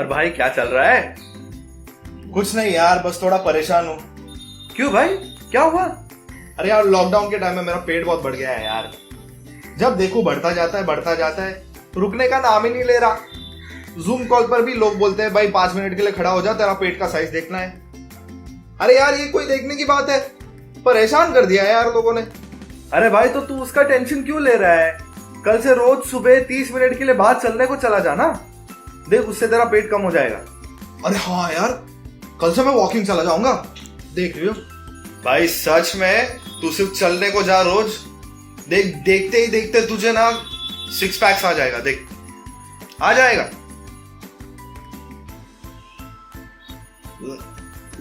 और भाई क्या चल रहा है? कुछ नहीं यार, बस थोड़ा परेशान हूँ। क्यों भाई, क्या हुआ? अरे यार, लॉकडाउन के टाइम में मेरा पेट बहुत बढ़ गया है यार। जब देखो बढ़ता जाता है, रुकने का नाम ही नहीं ले रहा। जूम कॉल पर भी लोग बोलते हैं भाई 5 मिनट के लिए खड़ा हो जा, तेरा पेट का साइज देखना है। अरे यार, ये कोई देखने की बात है? परेशान कर दिया है यार लोगों ने। अरे भाई, तो तू उसका टेंशन क्यों ले रहा है? कल से रोज सुबह 30 मिनट के लिए बाहर चलने को चला जाना, देख उससे तेरा पेट कम हो जाएगा। अरे हाँ यार, कल से मैं वॉकिंग चला जाऊंगा, देख लियो। भाई सच में, तू सिर्फ चलने को जा रोज, देख देखते ही देखते तुझे ना 6 पैक्स आ जाएगा, देख आ जाएगा।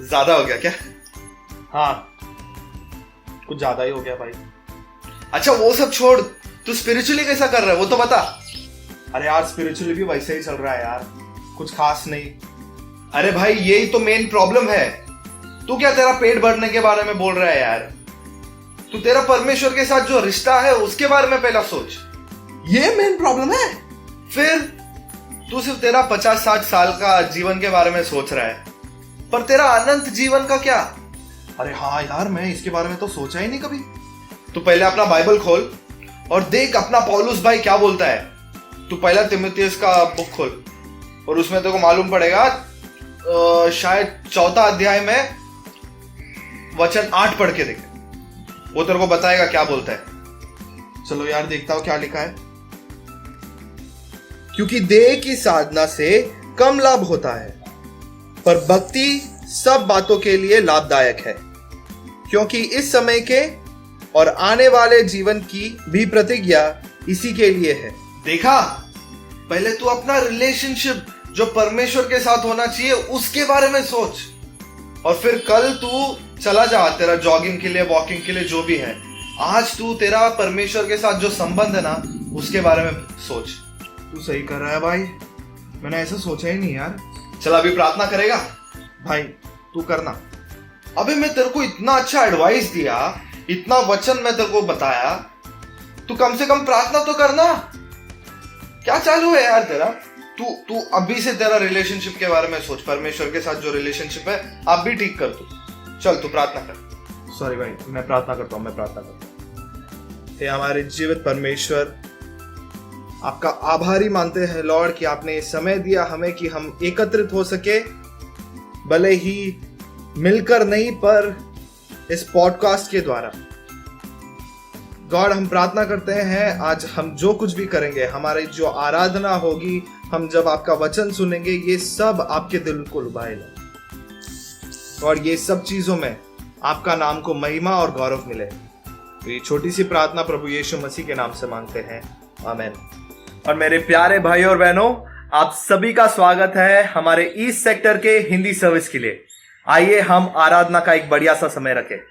ज्यादा हो गया क्या? हाँ, कुछ ज्यादा ही हो गया भाई। अच्छा वो सब छोड़, तू स्पिरिचुअली कैसा कर रहा है वो तो बता। अरे यार, स्पिरिचुअली भी वैसे ही चल रहा है यार, कुछ खास नहीं। अरे भाई, यही तो मेन प्रॉब्लम है। तू क्या तेरा पेट भरने के बारे में बोल रहा है यार? तू तेरा परमेश्वर के साथ जो रिश्ता है उसके बारे में पहला सोच। ये मेन प्रॉब्लम है? फिर तू सिर्फ तेरा 50-60 साल का जीवन के बारे में सोच रहा है, पर तेरा अनंत जीवन का क्या? अरे हाँ यार, मैं इसके बारे में तो सोचा ही नहीं कभी। तू पहले अपना बाइबल खोल और देख अपना पौलुस भाई क्या बोलता है। तू पहला तीमुथियुस का बुक खोल और उसमें तेरे को मालूम पड़ेगा, शायद 4था अध्याय में वचन 8 पढ़ के देख, वो तेरे को बताएगा क्या बोलता है। चलो यार, देखता हूं क्या लिखा है। क्योंकि देह की साधना से कम लाभ होता है, पर भक्ति सब बातों के लिए लाभदायक है, क्योंकि इस समय के और आने वाले जीवन की भी प्रतिज्ञा इसी के लिए है। देखा, पहले तू अपना रिलेशनशिप जो परमेश्वर के साथ होना चाहिए उसके बारे में सोच, और फिर कल तू चला जा तेरा जॉगिंग के लिए, वॉकिंग के लिए, जो भी है। आज तू तेरा परमेश्वर के साथ जो संबंध है ना उसके बारे में सोच। तू सही कर रहा है भाई, मैंने ऐसा सोचा ही नहीं यार। चल अभी प्रार्थना करेगा? भाई तू करना। अबे मैं तेरे को इतना अच्छा एडवाइस दिया, इतना वचन मैं तेरे को बताया, तू कम से कम प्रार्थना तो करना। क्या चालू है यार तेरा? तू अभी से तेरा रिलेशनशिप के बारे में सोच, परमेश्वर के साथ जो रिलेशनशिप है आप भी ठीक कर। तू चल, तू प्रार्थना कर। सॉरी भाई, मैं प्रार्थना करता हूँ। हे हमारे जीवित परमेश्वर, आपका आभारी मानते हैं लॉर्ड कि आपने ये समय दिया हमें कि हम एकत्रित हो सके, भले ही मिलकर नहीं पर इस पॉडकास्ट के द्वारा। गॉड, हम प्रार्थना करते हैं आज हम जो कुछ भी करेंगे, हमारी जो आराधना होगी, हम जब आपका वचन सुनेंगे, ये सब आपके दिल को लुभाएगा और ये सब चीजों में आपका नाम को महिमा और गौरव मिले। तो ये छोटी सी प्रार्थना प्रभु यीशु मसीह के नाम से मांगते हैं, आमीन। और मेरे प्यारे भाई और बहनों, आप सभी का स्वागत है हमारे ईस्ट सेक्टर के हिंदी सर्विस के लिए। आइए हम आराधना का एक बढ़िया सा समय रखें। आमीन।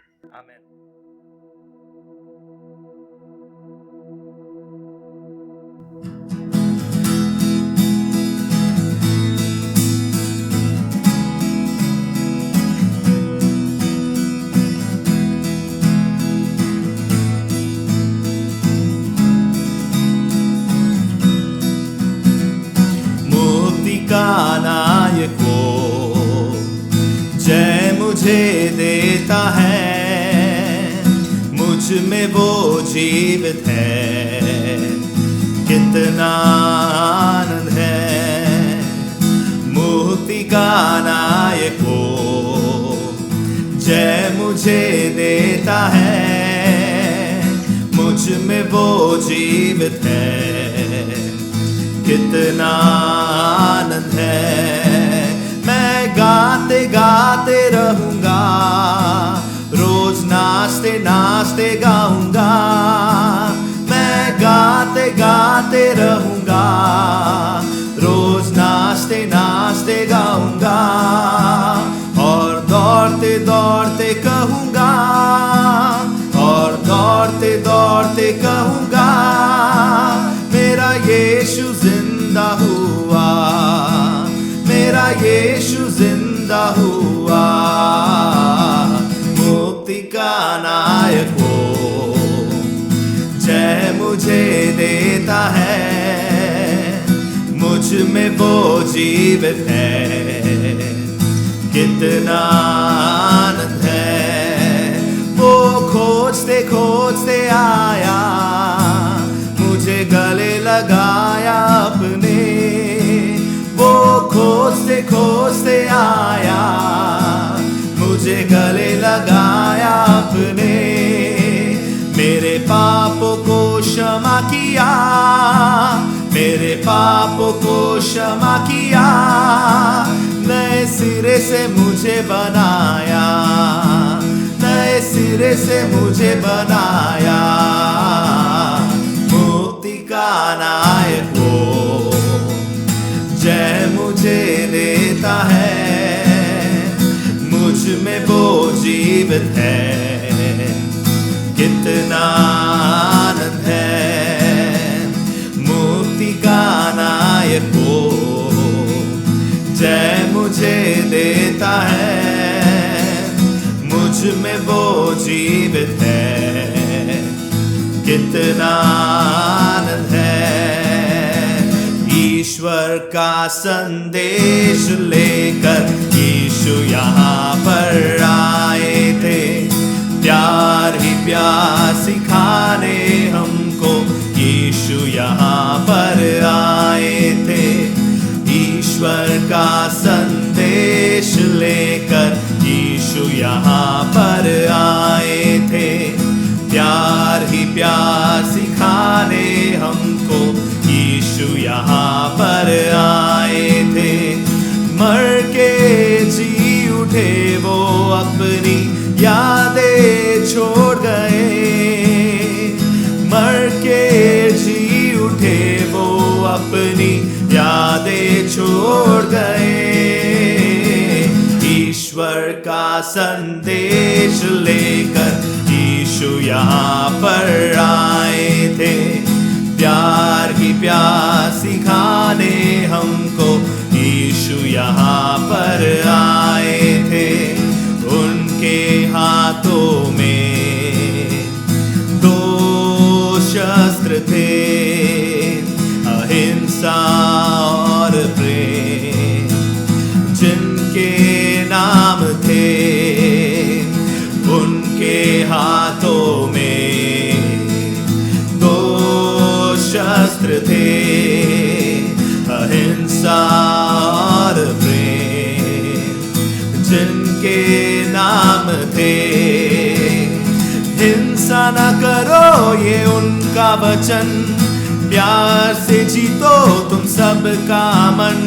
का नायको जय मुझे देता है, मुझ में वो जीवित है, कितना आनंद है। मुक्ति का नायको जय मुझे देता है, मुझ में वो जीवित है, कितना आनंद है। मैं गाते गाते रहूंगा, रोज नाचते नाचते गाऊंगा। मैं गाते गाते रहूंगा, रोज नाचते नाचते गाऊंगा। और दौड़ते दौड़ते कहूंगा, और दौड़ते दौड़ते कहूंगा, मेरा यीशु जिंदा हुआ, मेरा यीशु जिंदा हुआ। मुक्ति का नायक वो जय मुझे देता है, मुझ मुझ में वो जीवित है। कितना आनंद है, वो खोजते खोजते आया, मुझे गले लगाया अपने। वो खोजते खोजते आया, मुझे गले लगाया अपने। मेरे पापों को क्षमा किया, मेरे पापों को क्षमा किया, नए सिरे से मुझे बनाया, नए सिरे से मुझे बनाया। मुक्ति का नायक वो, जय मुझे देता है, मुझ में वो जीवित है। कितना आनंद है, मुक्ति का नायक वो, जय मुझे देता है, मुझ में वो जीवित है। कितना आनंद है। ईश्वर का संदेश लेकर यीशु यहाँ पर आए थे, प्यार ही प्यार सिखाने हमको यीशु यहाँ पर आए थे। ईश्वर का संदेश लेकर यीशु यहाँ पर आए थे, प्यार ही प्यार सिखाने हमको यीशु यहाँ पर आए थे। मर के जी उठे वो, अपनी यादें छोड़ गए। मर के जी उठे वो, अपनी यादें छोड़ गए। ईश्वर का संदेश लेकर यीशु यहाँ पर आए थे, प्यार ही प्यार सिखाने हमको यीशु यहाँ पर आए थे। उनके हाथों में दो शस्त्र थे, अहिंसा और प्रेम, जिनके नाम थे। उनके हाथों में दो शस्त्र थे, अहिंसा और प्रेम, जिनके नाम थे। हिंसा न करो ये उनका वचन, प्यार से जीतो तुम सबका मन।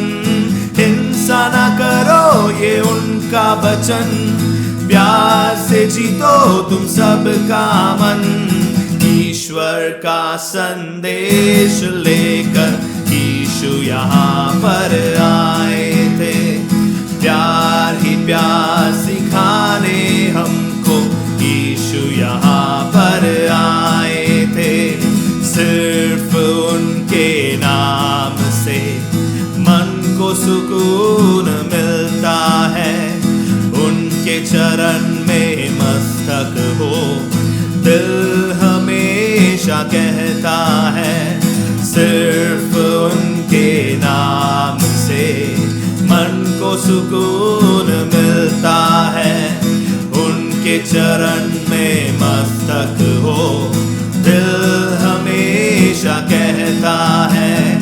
हिंसा न करो ये उनका वचन, प्यार से जीतो तुम सबका मन। ईश्वर का संदेश लेकर यीशु यहाँ पर आए थे, प्यार ही प्यार सिखाने हमको यीशु यहाँ पर आए थे। सिर्फ उनके नाम से मन को सुकून मिलता है, उनके चरण में मस्तक हो दिल हमेशा कहता है। सिर्फ उनके नाम से मन को सुकून मिलता है, उनके चरण में मस्तक हो दिल हमेशा कहता है।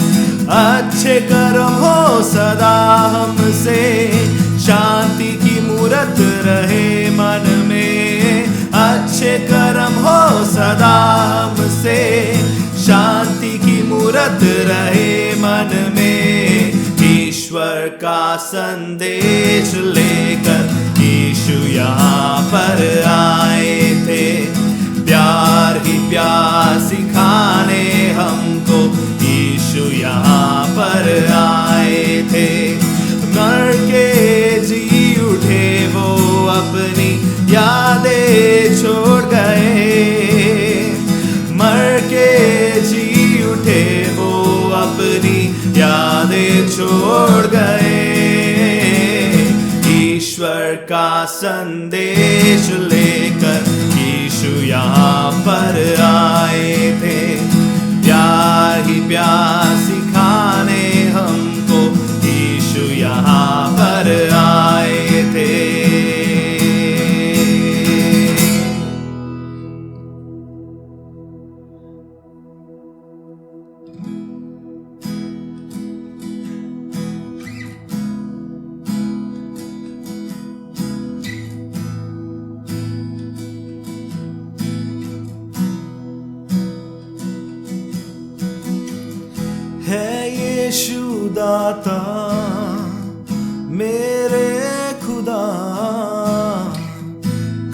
अच्छे कर्म हो सदा हमसे, शांति की मूरत रहे मन में। अच्छे कर्म हो सदा हमसे, शांति की मूरत रहे मन में। ईश्वर का संदेश लेकर यीशु यहाँ पर आए थे, प्यार ही प्यार सिखाने हमको यीशु यहाँ पर आए थे। मर के जी उठे वो, अपनी यादें छोड़ गए। मर के जी उठे वो, अपनी यादें छोड़ गए। ईश्वर का संदेश लेकर यीशु यहाँ पर आए थे, प्यार ही प्यार सिखाने हम दाता मेरे खुदा,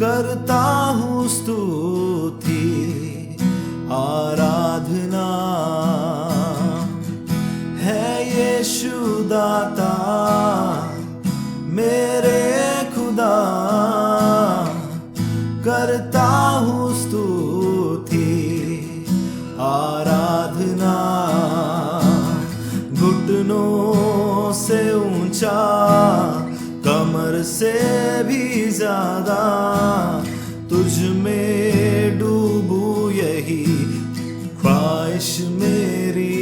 करता हूँ स्तुति आराधना, है यीशु दाता मेरे खुदा, करता हूँ स्तुति आराधना। घुटनों से ऊंचा, कमर से भी ज्यादा, तुझ में डूबूं यही ख्वाहिश मेरी।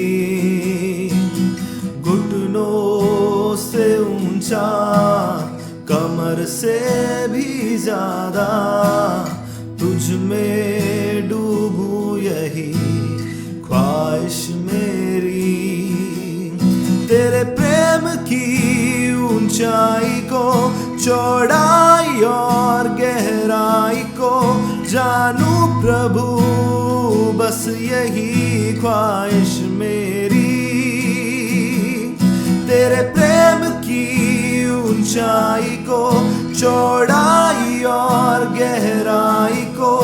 घुटनों से ऊंचा, कमर से भी ज्यादा, तुझ में डूबूं यही ख्वाहिश मेरी। तेरे प्रेम की ऊंचाई को, चौड़ाई और गहराई को जानूं प्रभु, बस यही ख्वाहिश मेरी। तेरे प्रेम की ऊंचाई को, चौड़ाई और गहराई को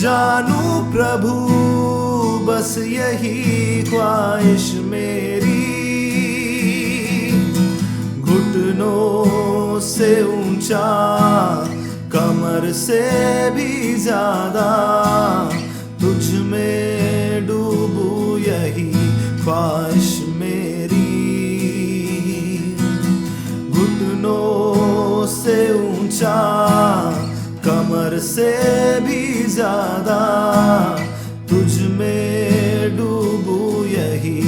जानूं प्रभु, बस यही ख्वाहिश मेरी। घुटनों से ऊंचा, कमर से भी ज्यादा, तुझ में डूबूं यही ख्वाहिश मेरी। घुटनों से ऊंचा, कमर से भी ज्यादा, तुझ में डूबूं यही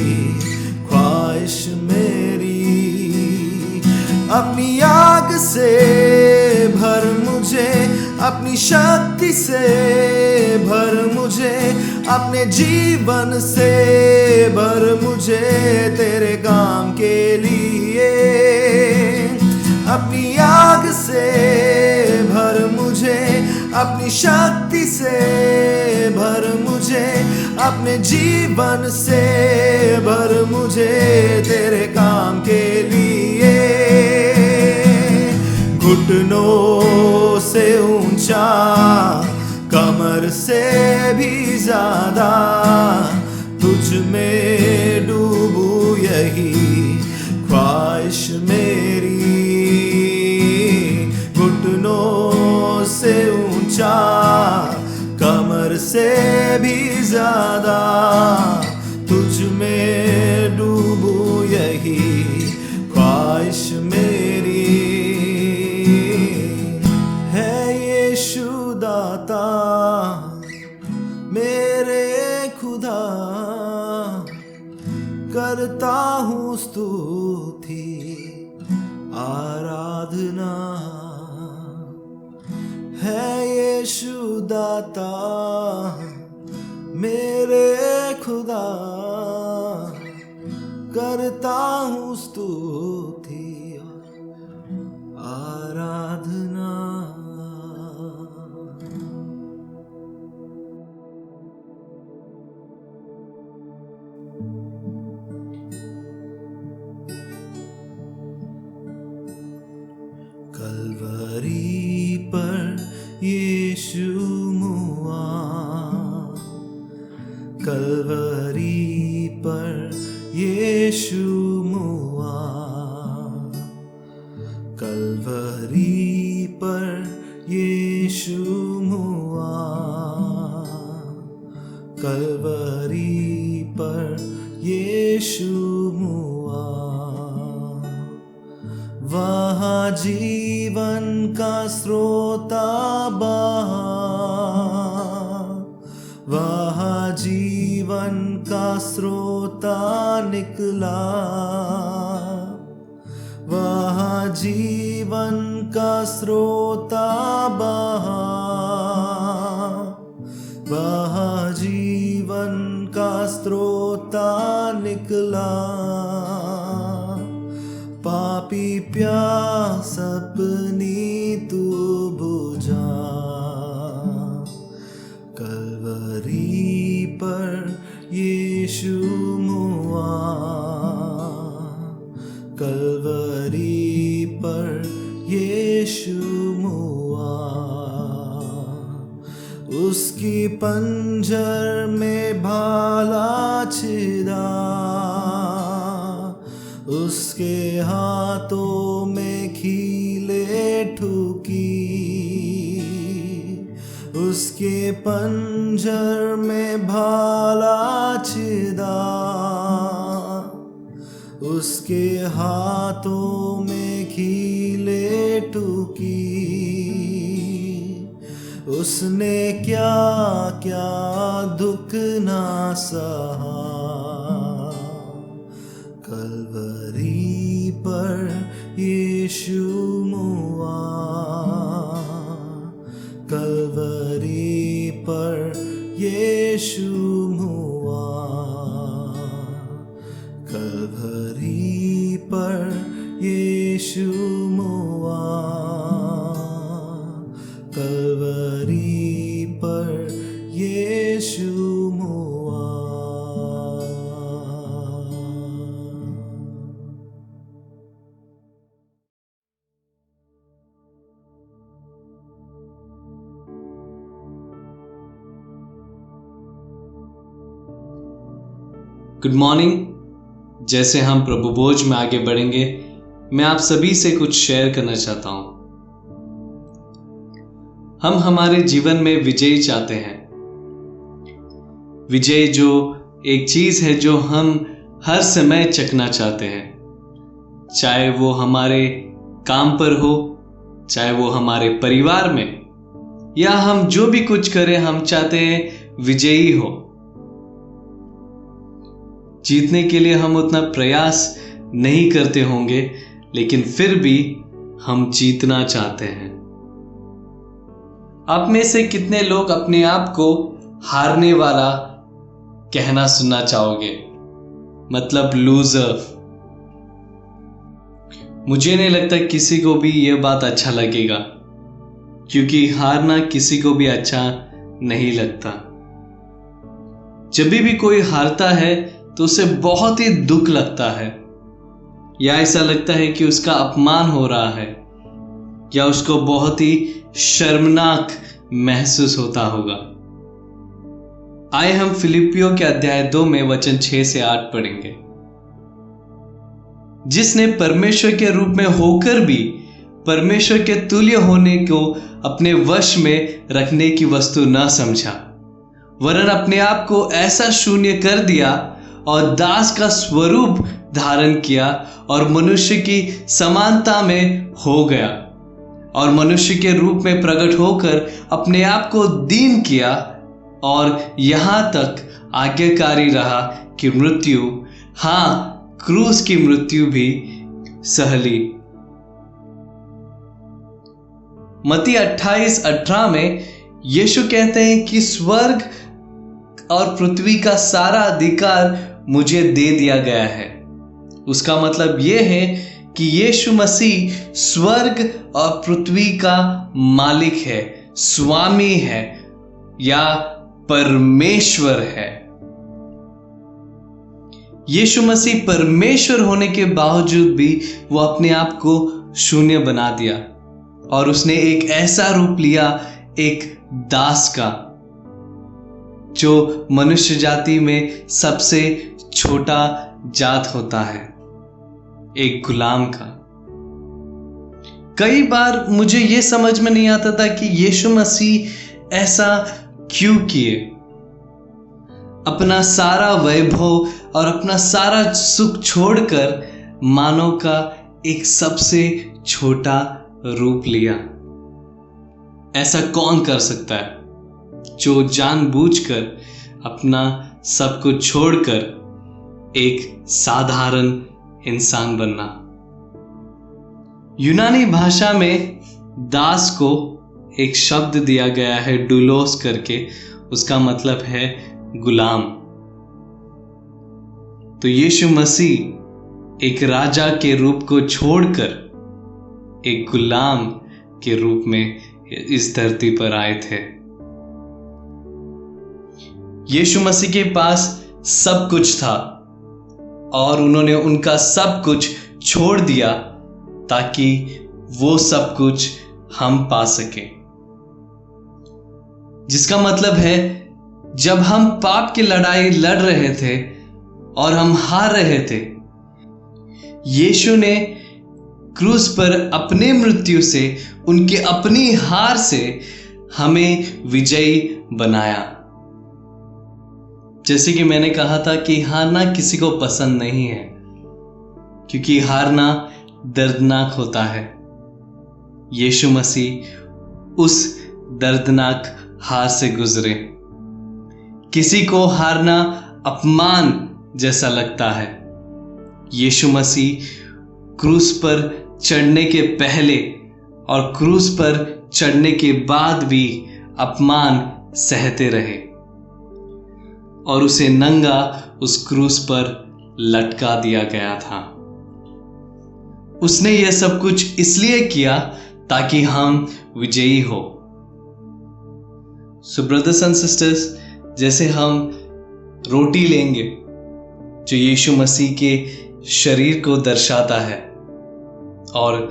ख्वाहिश मेरी। अपनी आग से भर मुझे, अपनी शक्ति से भर मुझे, अपने जीवन से भर मुझे तेरे काम के लिए। अपनी आग से भर मुझे, अपनी शक्ति से भर मुझे, अपने जीवन से भर मुझे तेरे काम के लिए। घुटनों से ऊंचा, कमर से भी ज्यादा, तुझ में डूबूं यही ख्वाहिश मेरी। घुटनों से ऊंचा, कमर से भी ज्यादा, तुझ में डूबूं यही ख्वाहिश मेरी। है यीशु दाता मेरे खुदा, करता हूँ स्तुति आराधना, है यीशु दाता मेरे खुदा, करता हूँ स्तुति आराधना। कलवरी पर यीशु मुआ, कलवरी पर यीशु मुआ, कलवरी पर यीशु मुआ, कलवरी पर यीशु मुआ। वहाँ जीवन का स्रोता बहा, वहाँ जीवन का स्रोता निकला, वहाँ जीवन का स्रोता बहा, वहाँ जीवन का स्रोता निकला। पापी प्यास अपनी तू बुझा, कलवरी पर यीशु मुआ, मुआ, उसकी पंजर में भाला छिदा, उसके हाथों में खीले ठुकी, उसके पंजर में भाला छिदा, उसके हाथों में खीले ठुकी। उसने क्या क्या दुख ना सहा, कलवरी पर यीशु मुआ, कलवरी पर यीशु मुआ, कलवरी पर यीशु मुआ, कलवरी पर यीशु मुआ। Good morning. जैसे हम प्रभु भोज में आगे बढ़ेंगे, मैं आप सभी से कुछ शेयर करना चाहता हूं। हम हमारे जीवन में विजय चाहते हैं। विजय जो एक चीज है जो हम हर समय चखना चाहते हैं, चाहे वो हमारे काम पर हो, चाहे वो हमारे परिवार में, या हम जो भी कुछ करें हम चाहते हैं विजयी हो। जीतने के लिए हम उतना प्रयास नहीं करते होंगे, लेकिन फिर भी हम जीतना चाहते हैं। आप में से कितने लोग अपने आप को हारने वाला कहना सुनना चाहोगे, मतलब लूजर? मुझे नहीं लगता किसी को भी यह बात अच्छा लगेगा, क्योंकि हारना किसी को भी अच्छा नहीं लगता। जब भी कोई हारता है तो उसे बहुत ही दुख लगता है, या ऐसा लगता है कि उसका अपमान हो रहा है, या उसको बहुत ही शर्मनाक महसूस होता होगा। आइए हम फिलिपियों के अध्याय 2 में वचन 6 से 8 पढ़ेंगे। जिसने परमेश्वर के रूप में होकर भी परमेश्वर के तुल्य होने को अपने वश में रखने की वस्तु न समझा, वरन अपने आप को ऐसा शून्य कर दिया और दास का स्वरूप धारण किया, और मनुष्य की समानता में हो गया, और मनुष्य के रूप में प्रकट होकर अपने आप को दीन किया, और यहां तक आज्ञाकारी रहा कि मृत्यु, हाँ क्रूस की मृत्यु भी सह ली। मत्ती 28:18 में यीशु कहते हैं कि स्वर्ग और पृथ्वी का सारा अधिकार मुझे दे दिया गया है। उसका मतलब यह है कि यीशु मसीह स्वर्ग और पृथ्वी का मालिक है, स्वामी है, या परमेश्वर है। यीशु मसीह परमेश्वर होने के बावजूद भी वो अपने आप को शून्य बना दिया, और उसने एक ऐसा रूप लिया, एक दास का, जो मनुष्य जाति में सबसे छोटा जात होता है, एक गुलाम का। कई बार मुझे यह समझ में नहीं आता था कि यीशु मसीह ऐसा क्यों किए। अपना सारा वैभव और अपना सारा सुख छोड़कर मानव का एक सबसे छोटा रूप लिया। ऐसा कौन कर सकता है जो जानबूझकर अपना सब कुछ छोड़कर एक साधारण इंसान बनना? यूनानी भाषा में दास को एक शब्द दिया गया है, डुलोस करके। उसका मतलब है गुलाम। तो यीशु मसीह एक राजा के रूप को छोड़कर एक गुलाम के रूप में इस धरती पर आए थे। यीशु मसीह के पास सब कुछ था, और उन्होंने उनका सब कुछ छोड़ दिया ताकि वो सब कुछ हम पा सकें। जिसका मतलब है जब हम पाप की लड़ाई लड़ रहे थे और हम हार रहे थे, यीशु ने क्रूस पर अपने मृत्यु से, उनके अपनी हार से हमें विजयी बनाया। जैसे कि मैंने कहा था कि हारना किसी को पसंद नहीं है, क्योंकि हारना दर्दनाक होता है। यीशु मसीह उस दर्दनाक हार से गुजरे। किसी को हारना अपमान जैसा लगता है। यीशु मसीह क्रूस पर चढ़ने के पहले और क्रूस पर चढ़ने के बाद भी अपमान सहते रहे और उसे नंगा उस क्रूस पर लटका दिया गया था। उसने यह सब कुछ इसलिए किया ताकि हम विजयी हो। सो ब्रदर्स एंड सिस्टर्स, जैसे हम रोटी लेंगे जो यीशु मसीह के शरीर को दर्शाता है और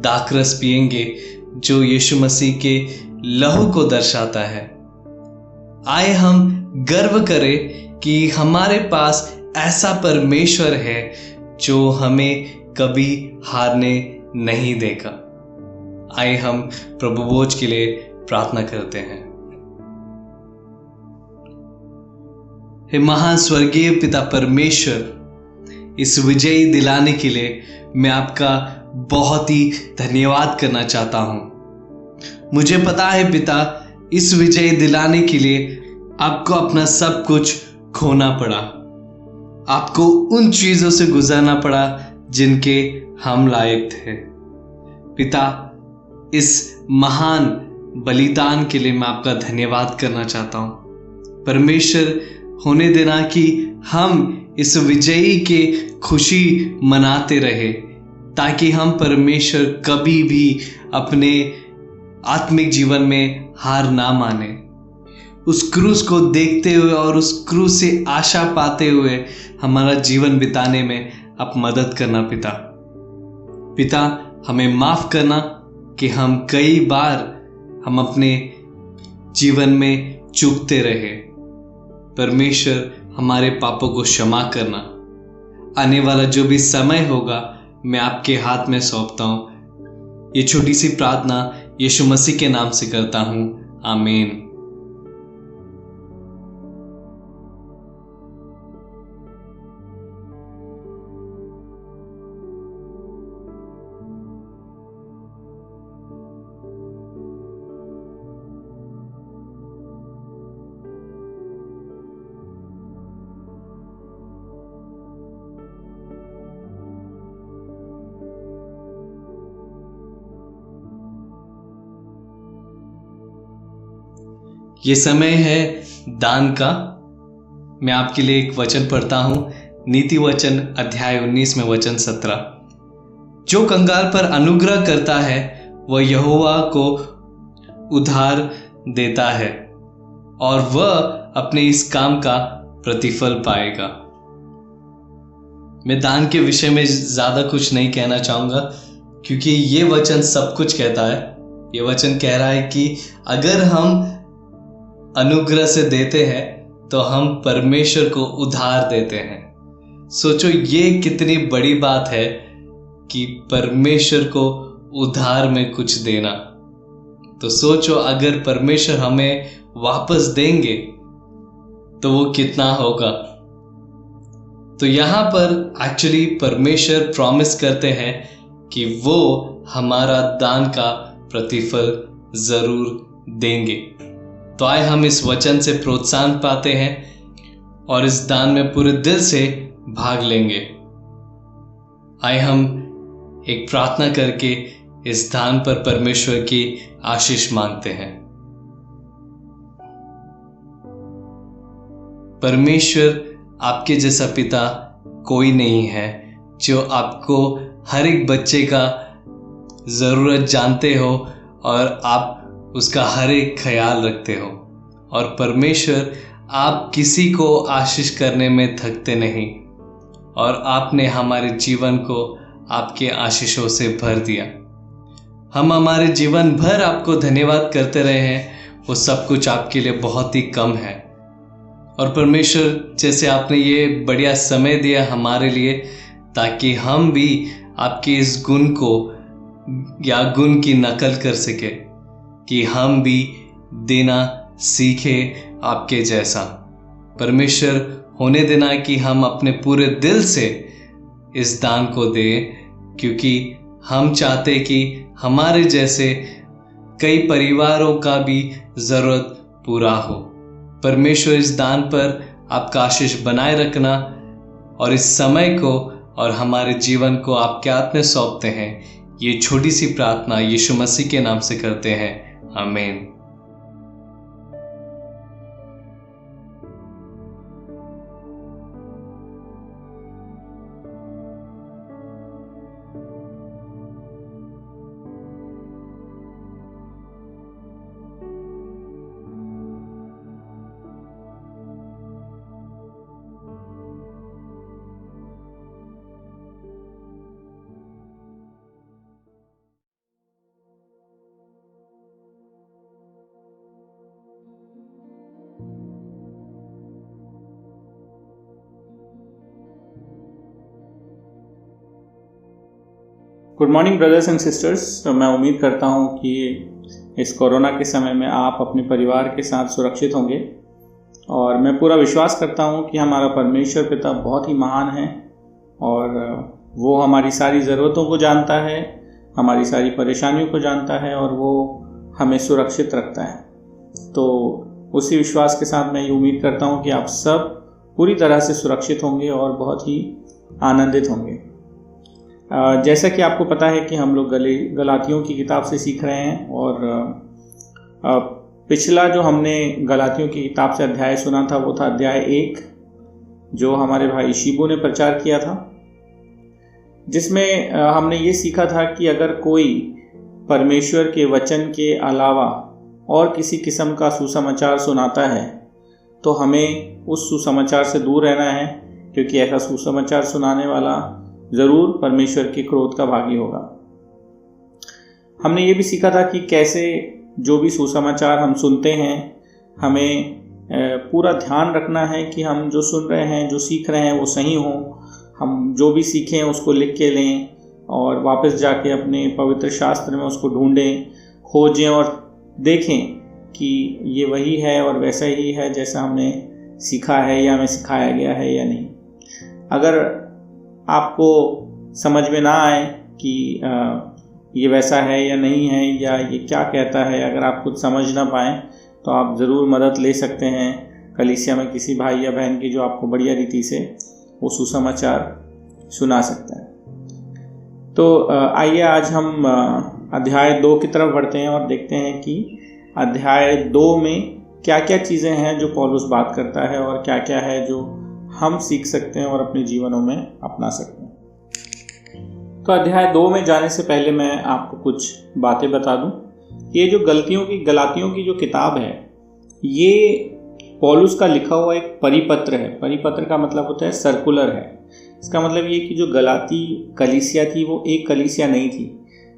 दाखरस पिएंगे जो यीशु मसीह के लहू को दर्शाता है, आए हम गर्व करें कि हमारे पास ऐसा परमेश्वर है जो हमें कभी हारने नहीं देगा। आए हम प्रभु भोज के लिए प्रार्थना करते हैं। हे महान स्वर्गीय पिता परमेश्वर, इस विजयी दिलाने के लिए मैं आपका बहुत ही धन्यवाद करना चाहता हूं। मुझे पता है पिता, इस विजयी दिलाने के लिए आपको अपना सब कुछ खोना पड़ा। आपको उन चीजों से गुजरना पड़ा जिनके हम लायक थे। पिता, इस महान बलिदान के लिए मैं आपका धन्यवाद करना चाहता हूं। परमेश्वर, होने देना कि हम इस विजयी के खुशी मनाते रहे, ताकि हम परमेश्वर कभी भी अपने आत्मिक जीवन में हार ना माने। उस क्रूस को देखते हुए और उस क्रूस से आशा पाते हुए हमारा जीवन बिताने में आप मदद करना पिता। पिता, हमें माफ करना कि हम कई बार हम अपने जीवन में चूकते रहे। परमेश्वर, हमारे पापों को क्षमा करना। आने वाला जो भी समय होगा मैं आपके हाथ में सौंपता हूं। ये छोटी सी प्रार्थना यीशु मसीह के नाम से करता हूं, आमीन। ये समय है दान का। मैं आपके लिए एक वचन पढ़ता हूं, नीति वचन अध्याय 19 में वचन 17। जो कंगाल पर अनुग्रह करता है वह यहोवा को उधार देता है और वह अपने इस काम का प्रतिफल पाएगा। मैं दान के विषय में ज्यादा कुछ नहीं कहना चाहूंगा, क्योंकि ये वचन सब कुछ कहता है। ये वचन कह रहा है कि अगर हम अनुग्रह से देते हैं तो हम परमेश्वर को उधार देते हैं। सोचो, ये कितनी बड़ी बात है कि परमेश्वर को उधार में कुछ देना। तो सोचो, अगर परमेश्वर हमें वापस देंगे तो वो कितना होगा। तो यहां पर एक्चुअली परमेश्वर प्रॉमिस करते हैं कि वो हमारा दान का प्रतिफल जरूर देंगे। तो आए हम इस वचन से प्रोत्साहन पाते हैं और इस दान में पूरे दिल से भाग लेंगे। आए हम एक प्रार्थना करके इस दान पर परमेश्वर की आशीष मांगते हैं। परमेश्वर, आपके जैसा पिता कोई नहीं है, जो आपको हर एक बच्चे का जरूरत जानते हो और आप उसका हर एक ख्याल रखते हो। और परमेश्वर, आप किसी को आशीष करने में थकते नहीं और आपने हमारे जीवन को आपके आशीषों से भर दिया। हम हमारे जीवन भर आपको धन्यवाद करते रहे हैं, वो सब कुछ आपके लिए बहुत ही कम है। और परमेश्वर, जैसे आपने ये बढ़िया समय दिया हमारे लिए, ताकि हम भी आपके इस गुण को या गुण की नकल कर सके, कि हम भी देना सीखे आपके जैसा। परमेश्वर, होने देना कि हम अपने पूरे दिल से इस दान को दें, क्योंकि हम चाहते कि हमारे जैसे कई परिवारों का भी ज़रूरत पूरा हो। परमेश्वर, इस दान पर आपका आशीष बनाए रखना, और इस समय को और हमारे जीवन को आपके हाथ में सौंपते हैं। ये छोटी सी प्रार्थना यीशु मसीह के नाम से करते हैं, आमीन। Good morning brothers and sisters. मैं उम्मीद करता हूँ कि इस कोरोना के समय में आप अपने परिवार के साथ सुरक्षित होंगे, और मैं पूरा विश्वास करता हूँ कि हमारा परमेश्वर पिता बहुत ही महान है, और वो हमारी सारी ज़रूरतों को जानता है, हमारी सारी परेशानियों को जानता है, और वो हमें सुरक्षित रखता है। तो उसी विश्वास के साथ मैं ये उम्मीद करता हूँ कि आप सब पूरी तरह से सुरक्षित होंगे और बहुत ही आनंदित होंगे। जैसा कि आपको पता है कि हम लोग गलातियों की किताब से सीख रहे हैं, और पिछला जो हमने गलातियों की किताब से अध्याय सुना था वो था अध्याय 1, जो हमारे भाई शिबू ने प्रचार किया था, जिसमें हमने ये सीखा था कि अगर कोई परमेश्वर के वचन के अलावा और किसी किस्म का सुसमाचार सुनाता है तो हमें उस सुसमाचार से दूर रहना है, क्योंकि ऐसा सुसमाचार सुनाने वाला ज़रूर परमेश्वर के क्रोध का भागी होगा। हमने ये भी सीखा था कि कैसे जो भी सुसमाचार हम सुनते हैं, हमें पूरा ध्यान रखना है कि हम जो सुन रहे हैं, जो सीख रहे हैं, वो सही हो। हम जो भी सीखें उसको लिख के लें और वापस जाके अपने पवित्र शास्त्र में उसको ढूंढें, खोजें और देखें कि ये वही है और वैसा ही है जैसा हमने सीखा है या हमें सिखाया गया है या नहीं। अगर आपको समझ में ना आए कि ये वैसा है या नहीं है, या ये क्या कहता है, अगर आप खुद समझ ना पाएँ तो आप ज़रूर मदद ले सकते हैं कलीसिया में किसी भाई या बहन की, जो आपको बढ़िया रीति से वो सुसमाचार सुना सकता है। तो आइए आज हम अध्याय 2 की तरफ बढ़ते हैं और देखते हैं कि अध्याय 2 में क्या क्या चीज़ें हैं जो पौलुस बात करता है, और क्या क्या है जो हम सीख सकते हैं और अपने जीवनों में अपना सकते हैं। तो अध्याय 2 में जाने से पहले मैं आपको कुछ बातें बता दूं। ये जो गलातियों की जो किताब है, ये पौलुस का लिखा हुआ एक परिपत्र है। परिपत्र का मतलब होता है सर्कुलर है। इसका मतलब ये कि जो गलाती कलीसिया थी वो एक कलीसिया नहीं थी।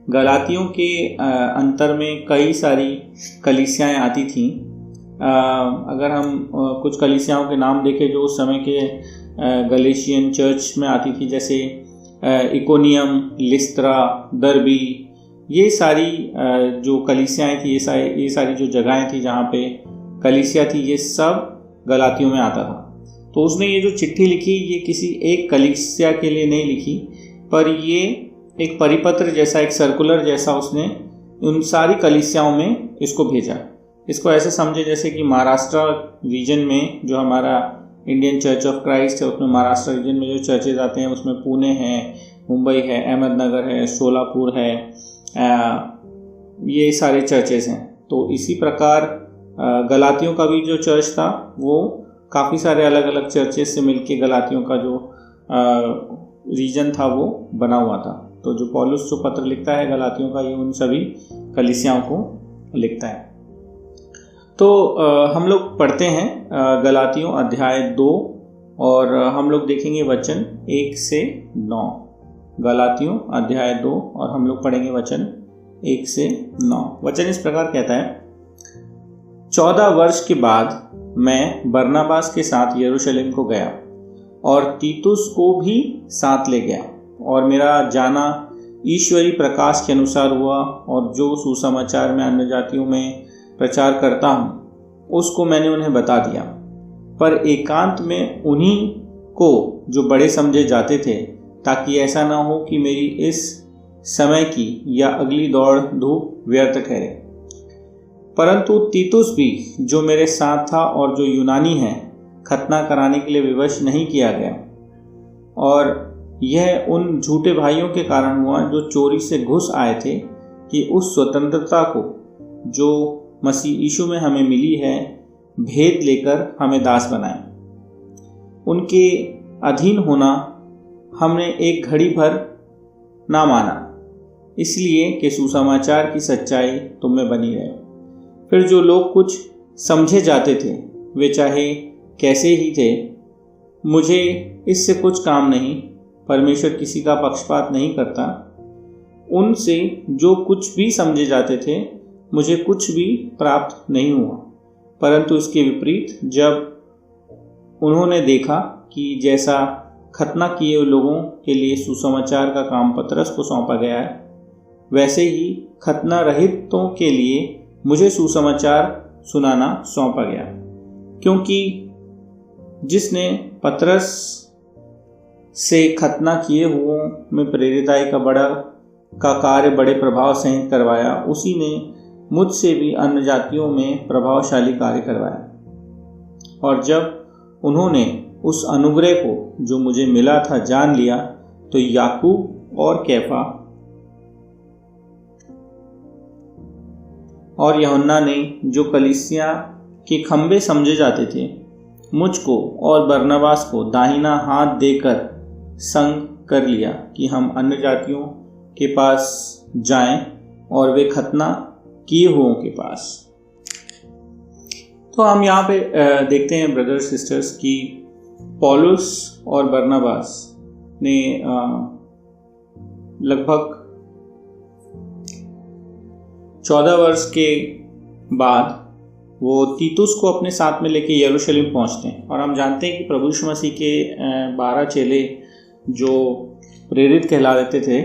गलातियों के अंतर में कई सारी कलीसियाएं आती थीं। अगर हम कुछ कलीसियाओं के नाम देखें जो उस समय के गलेशियन चर्च में आती थी, जैसे इकोनियम, लिस्त्रा, दरबी, ये सारी जो कलीसियाएं थी, ये सारी जो जगहें थी जहाँ पे कलीसिया थी, ये सब गलातियों में आता था। तो उसने ये जो चिट्ठी लिखी, ये किसी एक कलीसिया के लिए नहीं लिखी, पर ये एक परिपत्र जैसा, एक सर्कुलर जैसा उसने उन सारी कलीसियाओं में इसको भेजा। इसको ऐसे समझे जैसे कि महाराष्ट्र रीजन में जो हमारा इंडियन चर्च ऑफ क्राइस्ट है, उसमें महाराष्ट्र रीजन में जो चर्चेज आते हैं उसमें पुणे है, मुंबई है, अहमदनगर है, सोलापुर है, ये सारे चर्चेज हैं। तो इसी प्रकार गलातियों का भी जो चर्च था वो काफ़ी सारे अलग अलग चर्चेज से मिलके गलातियों का जो रीजन था वो बना हुआ था। तो जो पौलुस जो पत्र लिखता है गलातियों का, ये उन सभी कलीसियाओं को लिखता है। तो हम लोग पढ़ते हैं गलातियों अध्याय 2, और हम लोग देखेंगे वचन 1 से 9। गलातियों अध्याय 2 और हम लोग पढ़ेंगे वचन 1 से 9। वचन इस प्रकार कहता है, 14 वर्ष के बाद मैं बरनबास के साथ यरूशलेम को गया और तीतुस को भी साथ ले गया, और मेरा जाना ईश्वरी प्रकाश के अनुसार हुआ, और जो सुसमाचार मैं अन्य जातियों में प्रचार करता हूँ उसको मैंने उन्हें बता दिया। पर एकांत में उन्हीं को जो बड़े समझे जाते थे, ताकि ऐसा ना हो कि मेरी इस समय की या अगली दौड़ धूप व्यर्थ ठहरे। परंतु तीतुस भी जो मेरे साथ था और जो यूनानी है, खतना कराने के लिए विवश नहीं किया गया, और यह उन झूठे भाइयों के कारण हुआ जो चोरी से घुस आए थे, कि उस स्वतंत्रता को जो मसीह यीशु में हमें मिली है भेद लेकर हमें दास बनाए। उनके अधीन होना हमने एक घड़ी भर ना माना, इसलिए कि सुसमाचार की सच्चाई तुम में बनी रहे। फिर जो लोग कुछ समझे जाते थे, वे चाहे कैसे ही थे, मुझे इससे कुछ काम नहीं, परमेश्वर किसी का पक्षपात नहीं करता। उनसे जो कुछ भी समझे जाते थे, मुझे कुछ भी प्राप्त नहीं हुआ, परंतु इसके विपरीत जब उन्होंने देखा कि जैसा खतना किए हुए लोगों के लिए सुसमाचार का काम पतरस को सौंपा गया है, वैसे ही खतना रहितों के लिए मुझे सुसमाचार सुनाना सौंपा गया। क्योंकि जिसने पतरस से खतना किए हुओं में प्रेरिताई का कार्य बड़े प्रभाव सहित करवाया, उसी ने मुझसे भी अन्य जातियों में प्रभावशाली कार्य करवाया। और जब उन्होंने उस अनुग्रह को जो मुझे मिला था जान लिया, तो याकूब और कैफा और यूहन्ना ने, जो कलीसिया के खंबे समझे जाते थे, मुझको और बरनबास को दाहिना हाथ देकर संग कर लिया कि हम अन्य जातियों के पास जाएं और वे खतना किए हुओं के पास। तो हम यहाँ पे देखते हैं ब्रदर्स सिस्टर्स कि पौलुस और बरनबास ने लगभग 14 वर्ष के बाद वो तीतुस को अपने साथ में लेके यरूशलेम पहुंचते हैं। और हम जानते हैं कि प्रभु यीशु मसीह के 12 चेले जो प्रेरित कहला देते थे,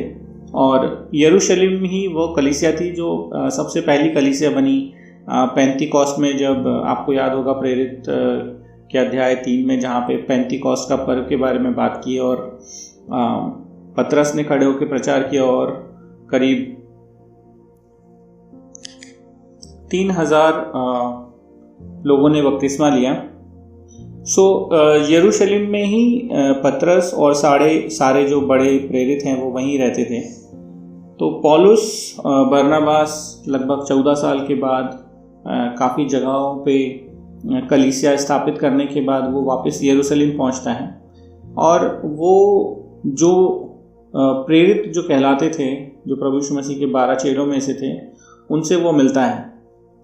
और यरूशलेम ही वो कलीसिया थी जो सबसे पहली कलीसिया बनी पेंतीकोस्त में। जब आपको याद होगा प्रेरित के अध्याय 3 में, जहाँ पे पेंतीकोस्त का पर्व के बारे में बात की और पतरस ने खड़े होकर प्रचार किया और करीब 3000 लोगों ने बपतिस्मा लिया। यरूशलेम में ही पतरस और सारे जो बड़े प्रेरित हैं वो वहीं रहते थे। तो पौलुस बरनबास लगभग 14 साल के बाद काफ़ी जगहों पे कलीसिया स्थापित करने के बाद वो वापस यरूशलेम पहुंचता है, और वो जो प्रेरित जो कहलाते थे, जो प्रभु यीशु मसीह के 12 चेलों में से थे, उनसे वो मिलता है।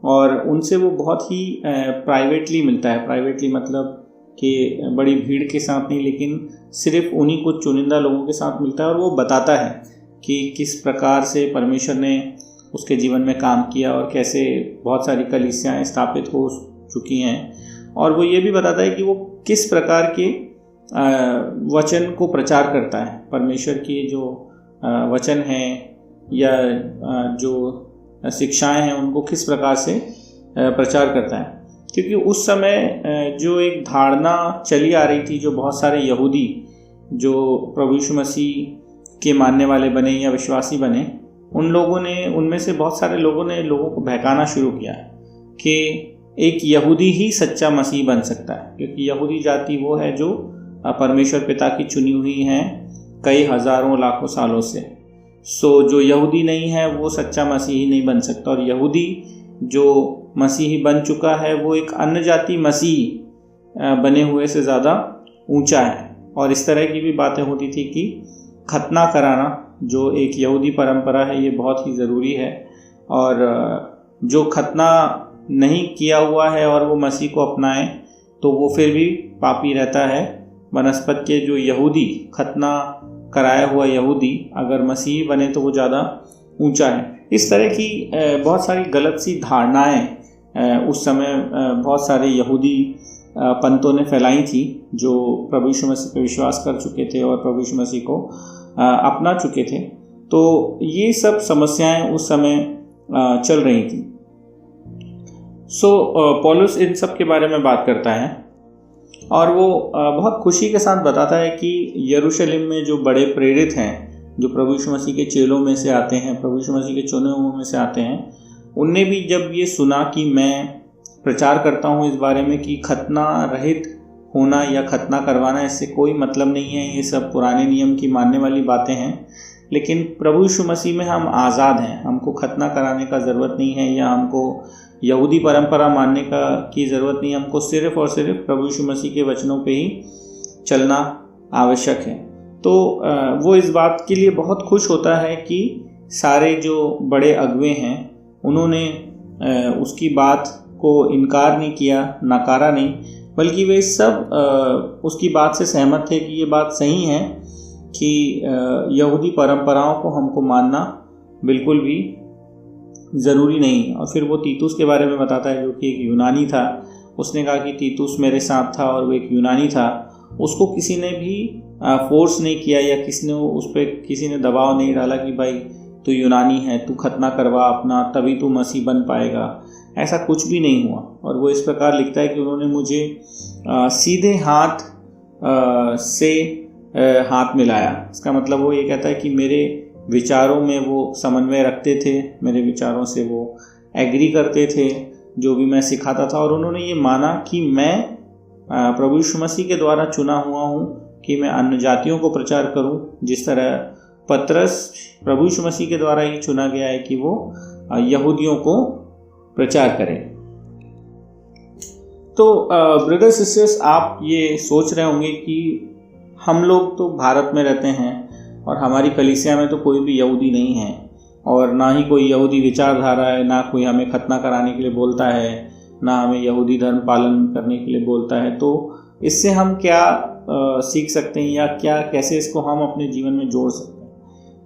और उनसे वो बहुत ही प्राइवेटली मिलता है। प्राइवेटली मतलब कि बड़ी भीड़ के साथ नहीं, लेकिन सिर्फ उन्हीं कुछ चुनिंदा लोगों के साथ मिलता है, और वो बताता है कि किस प्रकार से परमेश्वर ने उसके जीवन में काम किया और कैसे बहुत सारी कलीसियाएं स्थापित हो चुकी हैं। और वो ये भी बताता है कि वो किस प्रकार के वचन को प्रचार करता है, परमेश्वर की जो वचन हैं या जो शिक्षाएं हैं उनको किस प्रकार से प्रचार करता है। क्योंकि उस समय जो एक धारणा चली आ रही थी, जो बहुत सारे यहूदी जो प्रभु यीशु मसीह के मानने वाले बने या विश्वासी बने, उनमें से बहुत सारे लोगों ने लोगों को बहकाना शुरू किया कि एक यहूदी ही सच्चा मसीह बन सकता है, क्योंकि यहूदी जाति वो है जो परमेश्वर पिता की चुनी हुई है कई हजारों लाखों सालों से। जो यहूदी नहीं है वो सच्चा मसीही नहीं बन सकता, और यहूदी जो मसीही बन चुका है वो एक अन्य जाति मसीह बने हुए से ज़्यादा ऊंचा है। और इस तरह की भी बातें होती थी कि खतना कराना जो एक यहूदी परंपरा है ये बहुत ही ज़रूरी है, और जो खतना नहीं किया हुआ है और वो मसीह को अपनाए तो वो फिर भी पापी रहता है। बनस्पत के जो यहूदी, खतना कराया हुआ यहूदी अगर मसीही बने तो वो ज़्यादा ऊंचा है। इस तरह की बहुत सारी गलत सी धारणाएं उस समय बहुत सारे यहूदी पंतों ने फैलाई थी, जो प्रभु यीशु मसीह पर विश्वास कर चुके थे और प्रभु यीशु मसीह को अपना चुके थे। तो ये सब समस्याएं उस समय चल रही थी। पौलुस इन सब के बारे में बात करता है और वो बहुत खुशी के साथ बताता है कि यरूशलेम में जो बड़े प्रेरित हैं, जो प्रभु यीशु मसीह के चेलों में से आते हैं, प्रभु यीशु मसीह के चुने हुओं में से आते हैं, उनने भी जब ये सुना कि मैं प्रचार करता हूँ इस बारे में कि खतना रहित होना या खतना करवाना, इससे कोई मतलब नहीं है, ये सब पुराने नियम की मानने वाली बातें हैं, लेकिन प्रभु यीशु मसीह में हम आज़ाद हैं, हमको खतना कराने का ज़रूरत नहीं है या हमको यहूदी परंपरा मानने की ज़रूरत नहीं है, हमको सिर्फ़ और सिर्फ प्रभु यीशु मसीह के वचनों पे ही चलना आवश्यक है। तो वो इस बात के लिए बहुत खुश होता है कि सारे जो बड़े अगुवे हैं उन्होंने उसकी बात को इनकार नहीं किया, नकारा नहीं, बल्कि वे सब उसकी बात से सहमत थे कि ये बात सही है कि यहूदी परंपराओं को हमको मानना बिल्कुल भी ज़रूरी नहीं। और फिर वो तीतुस के बारे में बताता है, जो कि एक यूनानी था। उसने कहा कि तीतुस मेरे साथ था और वो एक यूनानी था, उसको किसी ने भी फोर्स नहीं किया या किसी ने दबाव नहीं डाला कि भाई तू यूनानी है, तू खतना करवा अपना, तभी तू मसीह बन पाएगा। ऐसा कुछ भी नहीं हुआ। और वो इस प्रकार लिखता है कि उन्होंने मुझे सीधे हाथ से हाथ मिलाया। इसका मतलब वो ये कहता है कि मेरे विचारों में वो समन्वय रखते थे, मेरे विचारों से वो एग्री करते थे जो भी मैं सिखाता था, और उन्होंने ये माना कि मैं प्रभु यीशु मसीह के द्वारा चुना हुआ हूँ कि मैं अन्य जातियों को प्रचार करूँ, जिस तरह पतरस प्रभु यीशु मसीह के द्वारा ही चुना गया है कि वो यहूदियों को प्रचार करें। तो ब्रदर सिस्टर्स, आप ये सोच रहे होंगे कि हम लोग तो भारत में रहते हैं और हमारी कलीसिया में तो कोई भी यहूदी नहीं है और ना ही कोई यहूदी विचारधारा है, ना कोई हमें खतना कराने के लिए बोलता है, ना हमें यहूदी धर्म पालन करने के लिए बोलता है। तो इससे हम क्या सीख सकते हैं या कैसे इसको हम अपने जीवन में जोड़ सकते हैं?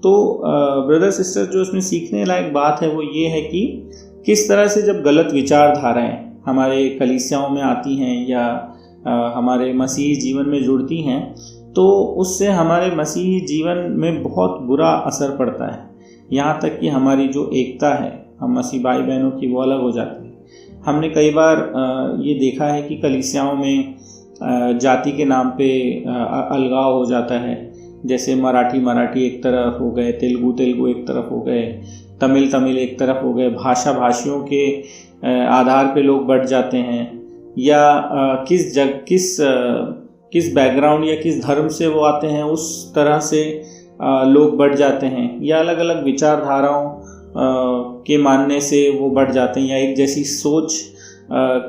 तो ब्रदर सिस्टर, जो इसमें सीखने लायक बात है वो ये है कि किस तरह से जब गलत विचारधाराएं हमारे कलीसियाओं में आती हैं या हमारे मसीही जीवन में जुड़ती हैं, तो उससे हमारे मसीही जीवन में बहुत बुरा असर पड़ता है। यहाँ तक कि हमारी जो एकता है, हम मसीह भाई बहनों की, वो अलग हो जाती है। हमने कई बार ये देखा है कि कलीसियाओं में जाति के नाम पे अलगाव हो जाता है। जैसे मराठी एक तरफ हो गए, तेलुगु एक तरफ हो गए, तमिल एक तरफ हो गए, भाषियों के आधार पे लोग बढ़ जाते हैं, या किस बैकग्राउंड या किस धर्म से वो आते हैं उस तरह से लोग बढ़ जाते हैं, या अलग अलग विचारधाराओं के मानने से वो बढ़ जाते हैं, या एक जैसी सोच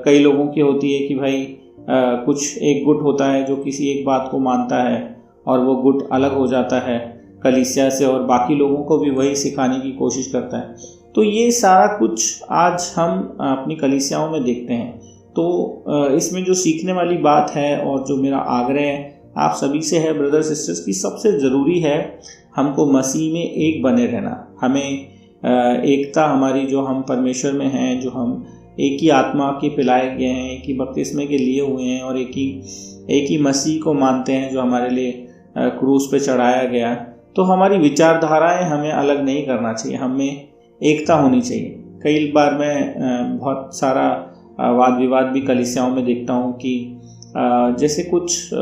कई लोगों की होती है कि भाई कुछ एक गुट होता है जो किसी एक बात को मानता है और वो गुट अलग हो जाता है कलीसिया से और बाकी लोगों को भी वही सिखाने की कोशिश करता है। तो ये सारा कुछ आज हम अपनी कलीसियाओं में देखते हैं। तो इसमें जो सीखने वाली बात है और जो मेरा आग्रह आप सभी से है ब्रदर सिस्टर्स, की सबसे ज़रूरी है हमको मसीह में एक बने रहना। हमें एकता हमारी, जो हम परमेश्वर में हैं, जो हम एक ही आत्मा के पिलाए गए हैं, एक ही बपतिस्मे के लिए हुए हैं और एक ही मसीह को मानते हैं जो हमारे लिए क्रूस पे चढ़ाया गया। तो हमारी विचारधाराएं हमें अलग नहीं करना चाहिए, हमें एकता होनी चाहिए। कई बार मैं बहुत सारा वाद विवाद भी कलीसियाओं में देखता हूँ कि जैसे कुछ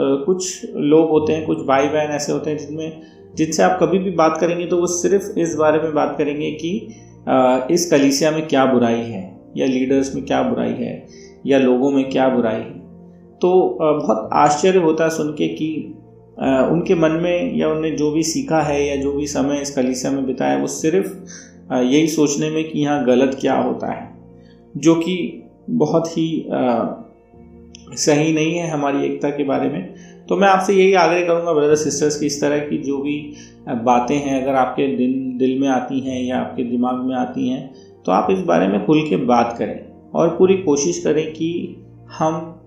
लोग होते हैं, कुछ भाई बहन ऐसे होते हैं जिनसे आप कभी भी बात करेंगे तो वो सिर्फ इस बारे में बात करेंगे कि इस कलीसिया में क्या बुराई है, या लीडर्स में क्या बुराई है, या लोगों में क्या बुराई है। तो बहुत आश्चर्य होता है सुन के कि उनके मन में या उन्होंने जो भी सीखा है या जो भी समय इस कलीसिया में बिताया वो सिर्फ यही सोचने में कि यहाँ गलत क्या होता है, जो कि बहुत ही सही नहीं है हमारी एकता के बारे में। तो मैं आपसे यही आग्रह करूँगा ब्रदर सिस्टर्स की, इस तरह की जो भी बातें हैं अगर आपके दिल में आती हैं या आपके दिमाग में आती हैं, तो आप इस बारे में खुल के बात करें और पूरी कोशिश करें कि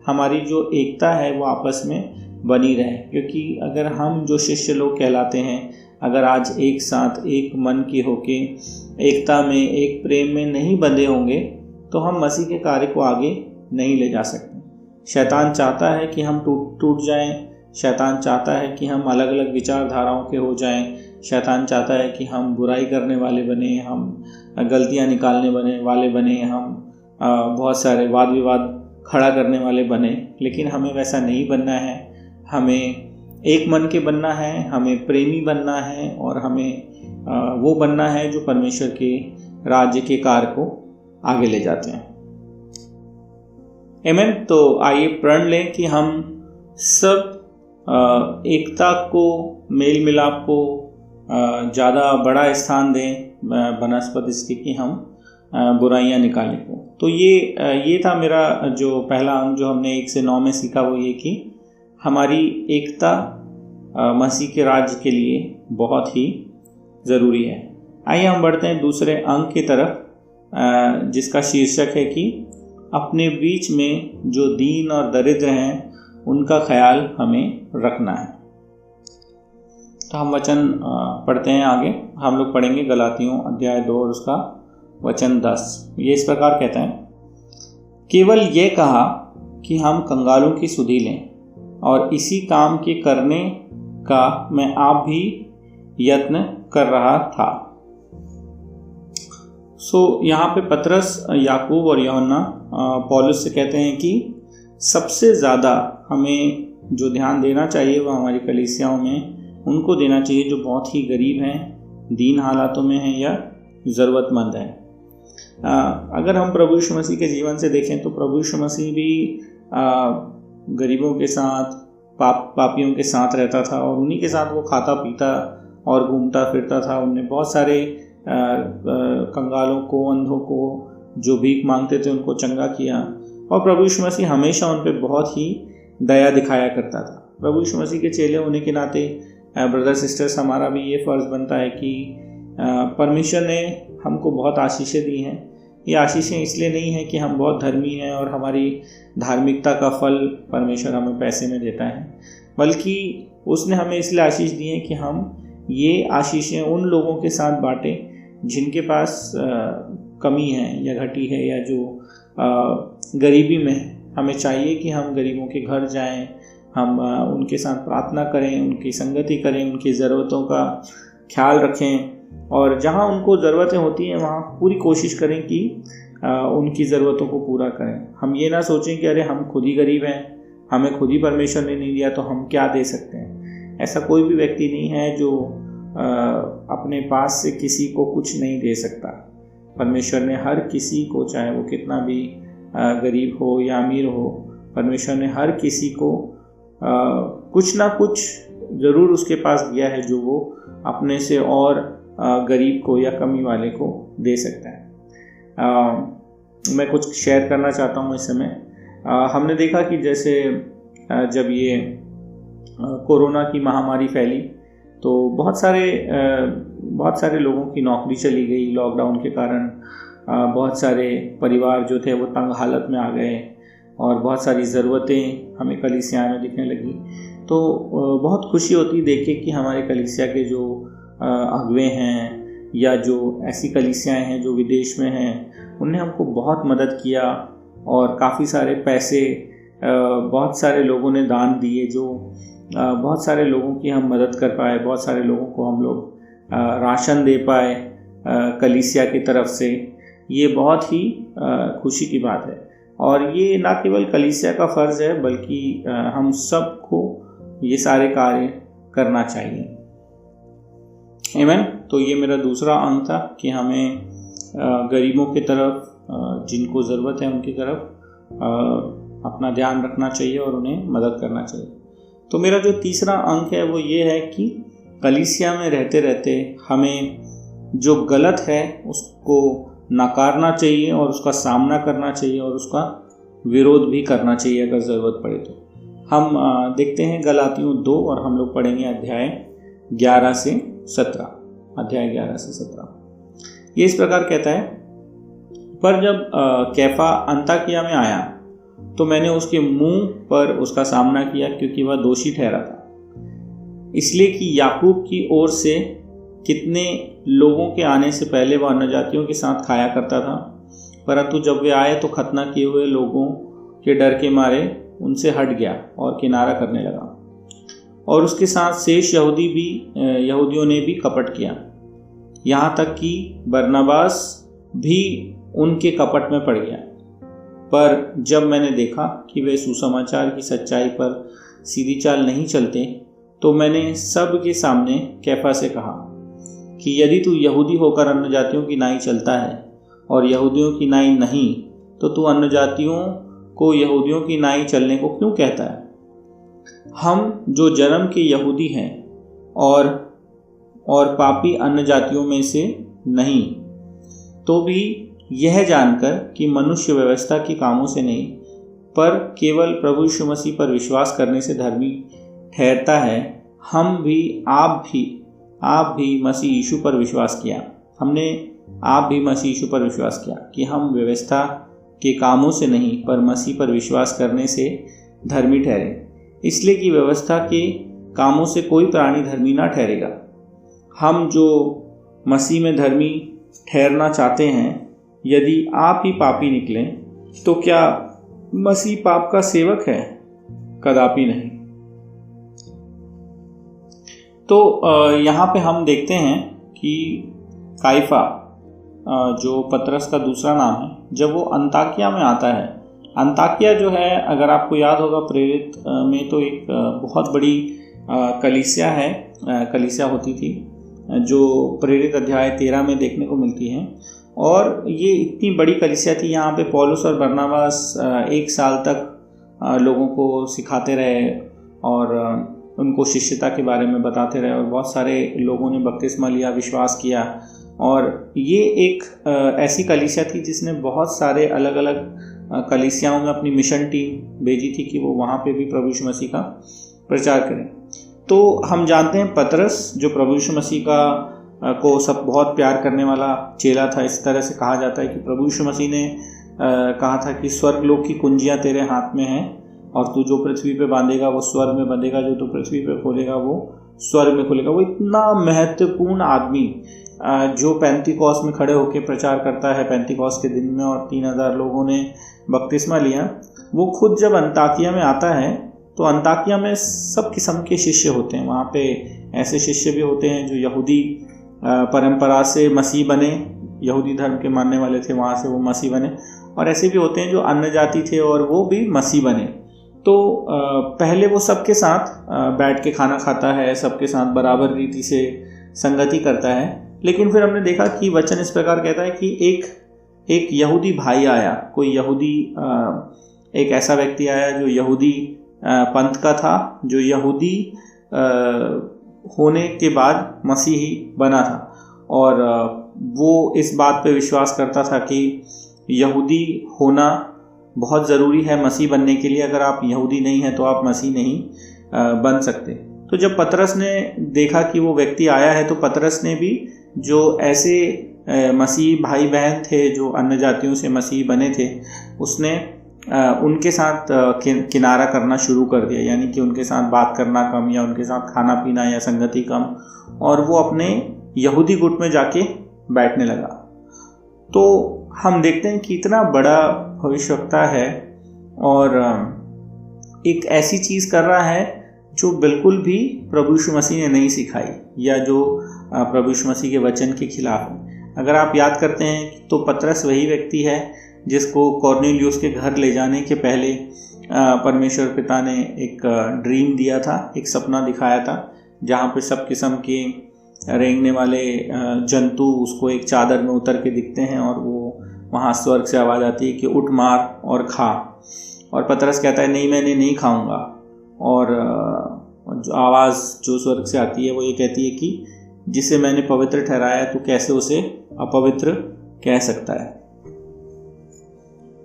हमारी जो एकता है वो आपस में बनी रहे। क्योंकि अगर हम जो शिष्य लोग कहलाते हैं, अगर आज एक साथ एक मन के होके एकता में, एक प्रेम में नहीं बंधे होंगे तो हम मसीह के कार्य को आगे नहीं ले जा सकते। शैतान चाहता है कि हम टूट जाएं, शैतान चाहता है कि हम अलग अलग विचारधाराओं के हो जाएं, शैतान चाहता है कि हम बुराई करने वाले बने, हम गलतियां निकालने वाले बने, हम बहुत सारे वाद विवाद खड़ा करने वाले बने। लेकिन हमें वैसा नहीं बनना है, हमें एक मन के बनना है, हमें प्रेमी बनना है और हमें वो बनना है जो परमेश्वर के राज्य के कार्य को आगे ले जाते हैं। आमीन। तो आइए प्रण लें कि हम सब एकता को, मेल मिलाप को ज़्यादा बड़ा स्थान दें बनस्पत इसके कि हम बुराइयां निकालें को। तो ये था मेरा जो पहला अंग जो हमने 1 से 9 में सीखा, वो ये कि हमारी एकता मसीह के राज्य के लिए बहुत ही ज़रूरी है। आइए हम बढ़ते हैं दूसरे अंग की तरफ, जिसका शीर्षक है कि अपने बीच में जो दीन और दरिद्र हैं उनका ख्याल हमें रखना है। तो हम वचन पढ़ते हैं आगे। हम लोग पढ़ेंगे गलातियों अध्याय 2 और उसका वचन 10। ये इस प्रकार कहता है, केवल ये कहा कि हम कंगालों की सुधि लें और इसी काम के करने का मैं आप भी यत्न कर रहा था। यहाँ पे पतरस, याकूब और यूहन्ना पौलुस से कहते हैं कि सबसे ज़्यादा हमें जो ध्यान देना चाहिए वो हमारी कलीसियाओं में उनको देना चाहिए जो बहुत ही गरीब हैं, दीन हालातों में हैं या ज़रूरतमंद हैं। अगर हम प्रभु यीशु मसीह के जीवन से देखें तो प्रभु यीशु मसीह भी गरीबों के साथ, पापियों के साथ रहता था और उन्हीं के साथ वो खाता पीता और घूमता फिरता था। उनने बहुत सारे कंगालों को, अंधों को जो भीख मांगते थे उनको चंगा किया और प्रभु यीशु मसीह हमेशा उन पर बहुत ही दया दिखाया करता था। प्रभु यीशु मसीह के चेले होने के नाते ब्रदर सिस्टर्स, हमारा भी ये फ़र्ज़ बनता है कि परमेश्वर ने हमको बहुत आशीषें दी हैं। ये आशीषें इसलिए नहीं है कि हम बहुत धर्मी हैं और हमारी धार्मिकता का फल परमेश्वर हमें पैसे में देता है, बल्कि उसने हमें इसलिए आशीष दी है कि हम ये आशीषें उन लोगों के साथ बांटें जिनके पास कमी है या घटी है या जो गरीबी में है। हमें चाहिए कि हम गरीबों के घर जाएं, हम उनके साथ प्रार्थना करें, उनकी संगति करें, उनकी ज़रूरतों का ख्याल रखें और जहां उनको ज़रूरतें होती हैं वहां पूरी कोशिश करें कि उनकी ज़रूरतों को पूरा करें। हम ये ना सोचें कि अरे हम खुद ही गरीब हैं, हमें खुद ही परमेश्वर ने नहीं दिया तो हम क्या दे सकते हैं। ऐसा कोई भी व्यक्ति नहीं है जो अपने पास से किसी को कुछ नहीं दे सकता। परमेश्वर ने हर किसी को, चाहे वो कितना भी गरीब हो या अमीर हो, परमेश्वर ने हर किसी को कुछ ना कुछ ज़रूर उसके पास दिया है जो वो अपने से और गरीब को या कमी वाले को दे सकता है। मैं कुछ शेयर करना चाहता हूँ इस समय। हमने देखा कि जैसे जब ये कोरोना की महामारी फैली तो बहुत सारे लोगों की नौकरी चली गई। लॉकडाउन के कारण बहुत सारे परिवार जो थे वो तंग हालत में आ गए और बहुत सारी ज़रूरतें हमें कलीसिया में दिखने लगी। तो बहुत खुशी होती देख के कि हमारे कलीसिया के जो अगुवे हैं या जो ऐसी कलीसियाएं हैं जो विदेश में हैं, उनने हमको बहुत मदद किया और काफ़ी सारे पैसे बहुत सारे लोगों ने दान दिए, जो बहुत सारे लोगों की हम मदद कर पाए, बहुत सारे लोगों को हम लोग राशन दे पाए कलीसिया की तरफ से। ये बहुत ही खुशी की बात है और ये ना केवल कलीसिया का फ़र्ज़ है बल्कि हम सबको ये सारे कार्य करना चाहिए। आमीन। तो ये मेरा दूसरा अंग था कि हमें गरीबों की तरफ, जिनको ज़रूरत है उनकी तरफ अपना ध्यान रखना चाहिए और उन्हें मदद करना चाहिए। तो मेरा जो तीसरा अंक है वो ये है कि कलीसिया में रहते रहते हमें जो गलत है उसको नकारना चाहिए और उसका सामना करना चाहिए और उसका विरोध भी करना चाहिए अगर ज़रूरत पड़े तो। हम देखते हैं गलातियों 2 और हम लोग पढ़ेंगे अध्याय 11 से 17। अध्याय 11 से 17 ये इस प्रकार कहता है, पर जब कैफा अंताकिया में आया तो मैंने उसके मुंह पर उसका सामना किया क्योंकि वह दोषी ठहरा था। इसलिए कि याकूब की ओर से कितने लोगों के आने से पहले वह अन्य जातियों के साथ खाया करता था, परंतु जब वे आए तो खतना किए हुए लोगों के डर के मारे उनसे हट गया और किनारा करने लगा। और उसके साथ शेष यहूदियों ने भी कपट किया, यहाँ तक कि बरनबास भी उनके कपट में पड़ गया। पर जब मैंने देखा कि वे सुसमाचार की सच्चाई पर सीधी चाल नहीं चलते, तो मैंने सब के सामने कैफा से कहा कि यदि तू यहूदी होकर अन्य जातियों की नाई चलता है और यहूदियों की नाई नहीं, तो तू अन्य जातियों को यहूदियों की नाई चलने को क्यों कहता है? हम जो जन्म के यहूदी हैं और पापी अन्य जातियों में से नहीं, तो भी यह जानकर कि मनुष्य व्यवस्था के कामों से नहीं पर केवल प्रभु यीशु मसीह पर विश्वास करने से धर्मी ठहरता है, आप भी मसीह यीशु पर विश्वास किया। आप भी मसीह यीशु पर विश्वास किया कि हम व्यवस्था के कामों से नहीं पर मसीह पर विश्वास करने से धर्मी ठहरे, इसलिए कि व्यवस्था के कामों से कोई प्राणी धर्मी ना ठहरेगा। हम जो मसीह में धर्मी ठहरना चाहते हैं, यदि आप ही पापी निकलें, तो क्या मसीह पाप का सेवक है? कदापि नहीं। तो यहाँ पे हम देखते हैं कि काइफा, जो पतरस का दूसरा नाम है, जब वो अंताकिया में आता है। अंताकिया जो है, अगर आपको याद होगा प्रेरित में, तो एक बहुत बड़ी कलीसिया होती थी, जो प्रेरित अध्याय 13 में देखने को मिलती है। और ये इतनी बड़ी कलीसिया थी, यहाँ पे पौलुस और बरनबास 1 साल तक लोगों को सिखाते रहे और उनको शिष्यता के बारे में बताते रहे, और बहुत सारे लोगों ने बपतिस्मा लिया, विश्वास किया। और ये एक ऐसी कलीसिया थी जिसने बहुत सारे अलग अलग कलीसियाओं में अपनी मिशन टीम भेजी थी कि वो वहाँ पे भी प्रभु यीशु मसीह का प्रचार करें। तो हम जानते हैं पतरस, जो प्रभु यीशु मसीह को सब बहुत प्यार करने वाला चेला था। इस तरह से कहा जाता है कि प्रभु यीशु मसीह ने कहा था कि स्वर्ग लोक की कुंजियाँ तेरे हाथ में हैं, और तू जो पृथ्वी पे बांधेगा वो स्वर्ग में बंधेगा, जो तू पृथ्वी पे खोलेगा वो स्वर्ग में खोलेगा। वो इतना महत्वपूर्ण आदमी जो पेंतिकोस्त में खड़े होकर प्रचार करता है पेंतिकोस्त के दिन में, और 3000 लोगों ने बपतिस्मा लिया। वो खुद जब अंताकिया में आता है, तो अंताकिया में सब किस्म के शिष्य होते हैं। वहाँ पे ऐसे शिष्य भी होते हैं जो यहूदी परंपरा से मसीह बने, यहूदी धर्म के मानने वाले थे, वहाँ से वो मसीह बने, और ऐसे भी होते हैं जो अन्य जाति थे और वो भी मसीह बने। तो पहले वो सबके साथ बैठ के खाना खाता है, सबके साथ बराबर रीति से संगति करता है। लेकिन फिर हमने देखा कि वचन इस प्रकार कहता है कि एक यहूदी भाई आया, कोई यहूदी, एक ऐसा व्यक्ति आया जो यहूदी पंथ का था, जो यहूदी होने के बाद मसीही बना था, और वो इस बात पे विश्वास करता था कि यहूदी होना बहुत ज़रूरी है मसीह बनने के लिए। अगर आप यहूदी नहीं हैं तो आप मसीह नहीं बन सकते। तो जब पतरस ने देखा कि वो व्यक्ति आया है, तो पतरस ने भी जो ऐसे मसीह भाई बहन थे जो अन्य जातियों से मसीह बने थे, उसने उनके साथ किनारा करना शुरू कर दिया, यानी कि उनके साथ बात करना कम, या उनके साथ खाना पीना या संगति कम, और वो अपने यहूदी गुट में जाके बैठने लगा। तो हम देखते हैं कि इतना बड़ा भविष्यवक्ता है और एक ऐसी चीज़ कर रहा है जो बिल्कुल भी प्रभु यीशु मसीह ने नहीं सिखाई, या जो प्रभु यीशु मसीह के वचन के खिलाफ है। अगर आप याद करते हैं तो पतरस वही व्यक्ति है जिसको कॉर्नेलियुस के घर ले जाने के पहले परमेश्वर पिता ने एक ड्रीम दिया था, एक सपना दिखाया था, जहाँ पे सब किस्म के रेंगने वाले जंतु उसको एक चादर में उतर के दिखते हैं, और वो वहाँ स्वर्ग से आवाज़ आती है कि उठ, मार और खा। और पतरस कहता है नहीं, मैंने नहीं खाऊंगा। और जो आवाज़ जो स्वर्ग से आती है वो ये कहती है कि जिसे मैंने पवित्र ठहराया तो कैसे उसे अपवित्र कह सकता है।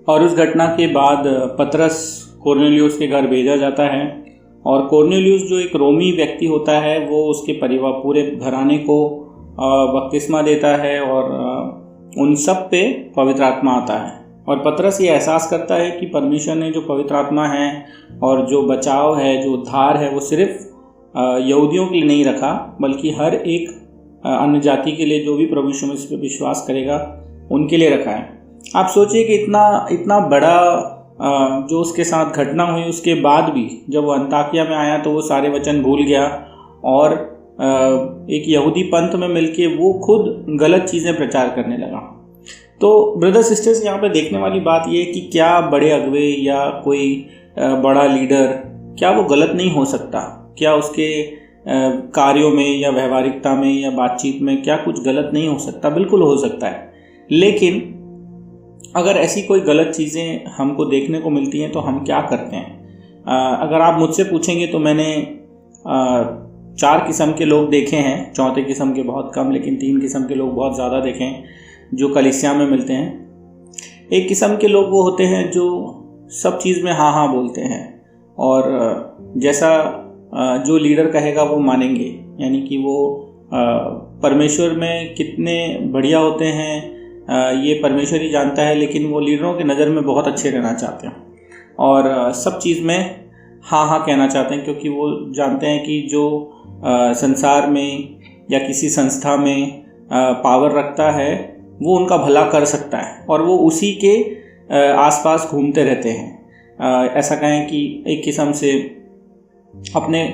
और उस घटना के बाद पतरस कॉर्नेलियुस के घर भेजा जाता है, और कॉर्नेलियुस जो एक रोमी व्यक्ति होता है, वो उसके परिवार पूरे घराने को बपतिस्मा देता है, और उन सब पे पवित्र आत्मा आता है। और पतरस ये एहसास करता है कि परमेश्वर ने जो पवित्र आत्मा है और जो बचाव है, जो उद्धार है, वो सिर्फ यहूदियों के लिए नहीं रखा, बल्कि हर एक अन्य जाति के लिए जो भी प्रभु यीशु मसीह पे विश्वास करेगा उनके लिए रखा है। आप सोचिए कि इतना बड़ा जो उसके साथ घटना हुई, उसके बाद भी जब वो अंताकिया में आया तो वो सारे वचन भूल गया और एक यहूदी पंथ में मिलके वो खुद गलत चीज़ें प्रचार करने लगा। तो ब्रदर सिस्टर्स, यहाँ पे देखने वाली बात ये है कि क्या बड़े अगुवे या कोई बड़ा लीडर, क्या वो गलत नहीं हो सकता? क्या उसके कार्यों में या व्यवहारिकता में या बातचीत में क्या कुछ गलत नहीं हो सकता? बिल्कुल हो सकता है। लेकिन अगर ऐसी कोई गलत चीज़ें हमको देखने को मिलती हैं तो हम क्या करते हैं? अगर आप मुझसे पूछेंगे तो मैंने 4 किस्म के लोग देखे हैं, चौथे किस्म के बहुत कम, लेकिन 3 किस्म के लोग बहुत ज़्यादा देखे हैं जो कलीसिया में मिलते हैं। एक किस्म के लोग वो होते हैं जो सब चीज़ में हाँ हाँ बोलते हैं और जैसा जो लीडर कहेगा वो मानेंगे, यानी कि वो परमेश्वर में कितने बढ़िया होते हैं ये परमेश्वर ही जानता है, लेकिन वो लीडरों की नज़र में बहुत अच्छे रहना चाहते हैं और सब चीज़ में हाँ हाँ कहना चाहते हैं, क्योंकि वो जानते हैं कि जो संसार में या किसी संस्था में पावर रखता है वो उनका भला कर सकता है और वो उसी के आसपास घूमते रहते हैं। ऐसा कहें कि एक किस्म से अपने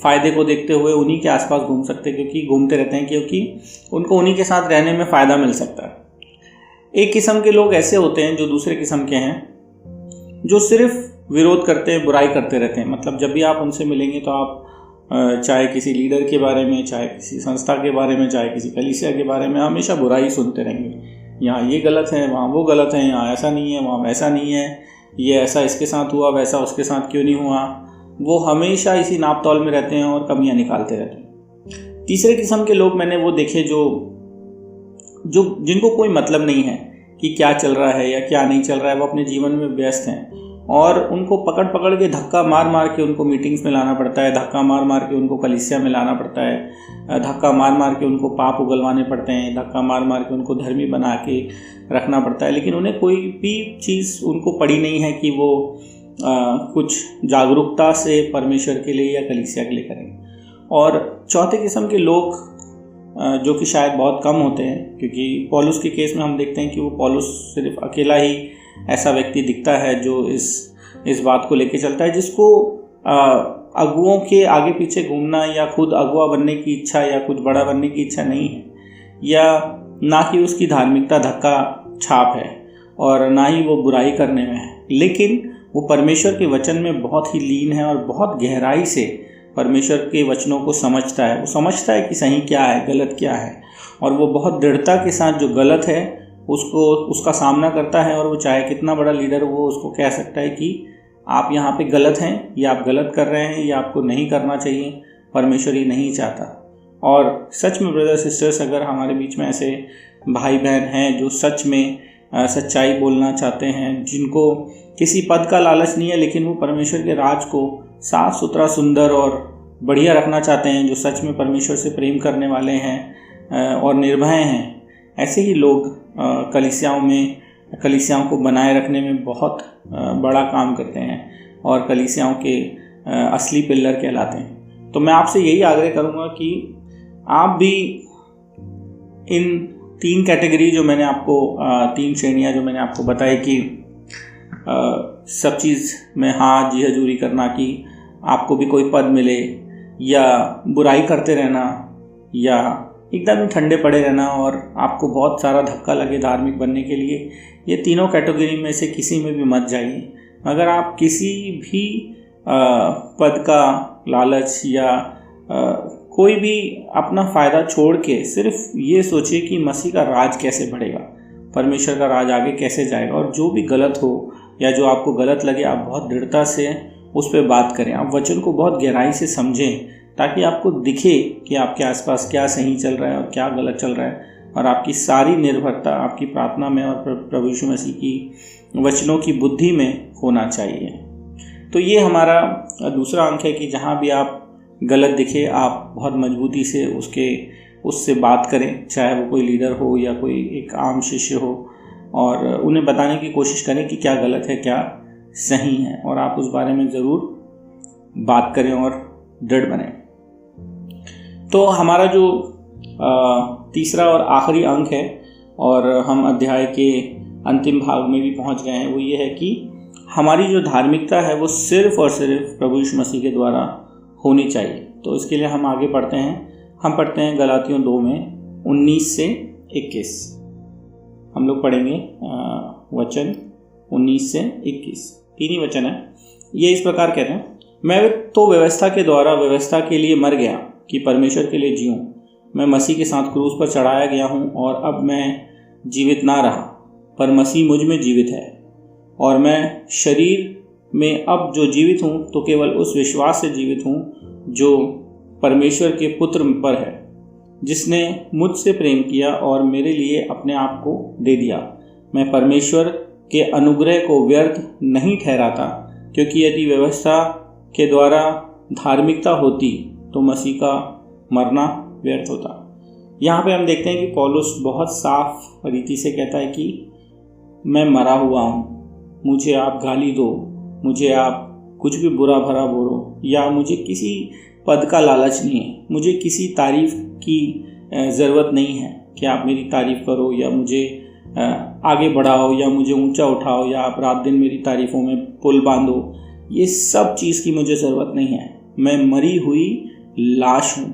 फ़ायदे को देखते हुए उन्हीं के आसपास घूमते रहते हैं, क्योंकि उनको उन्हीं के साथ रहने में फ़ायदा मिल सकता है। एक किस्म के लोग ऐसे होते हैं जो दूसरे किस्म के हैं, जो सिर्फ विरोध करते हैं, बुराई करते रहते हैं। मतलब जब भी आप उनसे मिलेंगे तो आप चाहे किसी लीडर के बारे में, चाहे किसी संस्था के बारे में, चाहे किसी कलीसिया के बारे में हमेशा बुराई सुनते रहेंगे। यहाँ ये गलत है, वहाँ वो गलत है, यहाँ ऐसा नहीं है, वहाँ वैसा नहीं है, ये ऐसा इसके साथ हुआ, वैसा उसके साथ क्यों नहीं हुआ। वो हमेशा इसी नाप तौल में रहते हैं और कमियां निकालते रहते हैं। तीसरे किस्म के लोग मैंने वो देखे जो जिनको कोई मतलब नहीं है कि क्या चल रहा है या क्या नहीं चल रहा है। वो अपने जीवन में व्यस्त हैं और उनको पकड़ के धक्का मार के उनको मीटिंग्स में लाना पड़ता है, धक्का मार के उनको कलीसिया में लाना पड़ता है, धक्का मार के उनको पाप उगलवाने पड़ते हैं, धक्का मार के उनको धर्मी बना के रखना पड़ता है। लेकिन उन्हें कोई भी चीज़ उनको पड़ी नहीं है कि वो कुछ जागरूकता से परमेश्वर के लिए या कलीसिया के लिए करें। और चौथे किस्म के लोग जो कि शायद बहुत कम होते हैं, क्योंकि पौलुस के केस में हम देखते हैं कि वो पौलुस सिर्फ अकेला ही ऐसा व्यक्ति दिखता है जो इस बात को लेके चलता है, जिसको अगुओं के आगे पीछे घूमना या खुद अगुआ बनने की इच्छा या कुछ बड़ा बनने की इच्छा नहीं है, या ना कि उसकी धार्मिकता धक्का छाप है और ना ही वो बुराई करने में है, लेकिन वो परमेश्वर के वचन में बहुत ही लीन है और बहुत गहराई से परमेश्वर के वचनों को समझता है। वो समझता है कि सही क्या है, गलत क्या है, और वो बहुत दृढ़ता के साथ जो गलत है उसका सामना करता है। और वो चाहे कितना बड़ा लीडर वो उसको कह सकता है कि आप यहाँ पे गलत हैं, या आप गलत कर रहे हैं, या आपको नहीं करना चाहिए, परमेश्वर ये नहीं चाहता। और सच में ब्रदर सिस्टर्स, अगर हमारे बीच में ऐसे भाई बहन हैं जो सच में सच्चाई बोलना चाहते हैं, जिनको किसी पद का लालच नहीं है, लेकिन वो परमेश्वर के राज को साफ सुथरा, सुंदर और बढ़िया रखना चाहते हैं, जो सच में परमेश्वर से प्रेम करने वाले हैं और निर्भय हैं, ऐसे ही लोग कलीसियाओं को बनाए रखने में बहुत बड़ा काम करते हैं और कलीसियाओं के असली पिल्लर कहलाते हैं। तो मैं आपसे यही आग्रह करूँगा कि आप भी इन 3 कैटेगरी जो मैंने आपको 3 श्रेणियाँ जो मैंने आपको बताई कि सब चीज़ में हाँ जी हजूरी करना, कि आपको भी कोई पद मिले, या बुराई करते रहना, या एकदम ठंडे पड़े रहना और आपको बहुत सारा धक्का लगे धार्मिक बनने के लिए, ये तीनों कैटेगरी में से किसी में भी मत जाइए। अगर आप किसी भी पद का लालच या कोई भी अपना फ़ायदा छोड़ के सिर्फ ये सोचिए कि मसीह का राज कैसे बढ़ेगा, परमेश्वर का राज आगे कैसे जाएगा, और जो भी गलत हो या जो आपको गलत लगे आप बहुत दृढ़ता से उस पर बात करें। आप वचन को बहुत गहराई से समझें ताकि आपको दिखे कि आपके आसपास क्या सही चल रहा है और क्या गलत चल रहा है, और आपकी सारी निर्भरता आपकी प्रार्थना में और प्रभु यीशु मसीह की वचनों की बुद्धि में होना चाहिए। तो ये हमारा दूसरा अंक है कि जहाँ भी आप गलत दिखे आप बहुत मजबूती से उससे बात करें, चाहे वो कोई लीडर हो या कोई एक आम शिष्य हो, और उन्हें बताने की कोशिश करें कि क्या गलत है क्या सही है, और आप उस बारे में ज़रूर बात करें और दृढ़ बने। तो हमारा जो तीसरा और आखिरी अंक है और हम अध्याय के अंतिम भाग में भी पहुंच गए हैं, वो ये है कि हमारी जो धार्मिकता है वो सिर्फ और सिर्फ प्रभु यीशु मसीह के द्वारा होनी चाहिए। तो इसके लिए हम आगे पढ़ते हैं। हम पढ़ते हैं गलातियों 2 में 19 से 21। हम लोग पढ़ेंगे वचन 19 से 21, 3 ही वचन है। ये इस प्रकार कहते हैं, मैं तो व्यवस्था के द्वारा व्यवस्था के लिए मर गया कि परमेश्वर के लिए जीऊँ। मैं मसीह के साथ क्रूस पर चढ़ाया गया हूँ और अब मैं जीवित ना रहा पर मसीह मुझ में जीवित है। और मैं शरीर में अब जो जीवित हूँ तो केवल उस विश्वास से जीवित हूँ जो परमेश्वर के पुत्र पर है, जिसने मुझसे प्रेम किया और मेरे लिए अपने आप को दे दिया। मैं परमेश्वर के अनुग्रह को व्यर्थ नहीं ठहराता, क्योंकि यदि व्यवस्था के द्वारा धार्मिकता होती तो मसीह का मरना व्यर्थ होता। यहाँ पे हम देखते हैं कि पौलुस बहुत साफ रीति से कहता है कि मैं मरा हुआ हूँ, मुझे आप गाली दो, मुझे आप कुछ भी बुरा भरा बोलो, या मुझे किसी पद का लालच नहीं है, मुझे किसी तारीफ की ज़रूरत नहीं है कि आप मेरी तारीफ करो या मुझे आगे बढ़ाओ या मुझे ऊंचा उठाओ या आप रात दिन मेरी तारीफ़ों में पुल बांधो। ये सब चीज़ की मुझे ज़रूरत नहीं है। मैं मरी हुई लाश हूँ।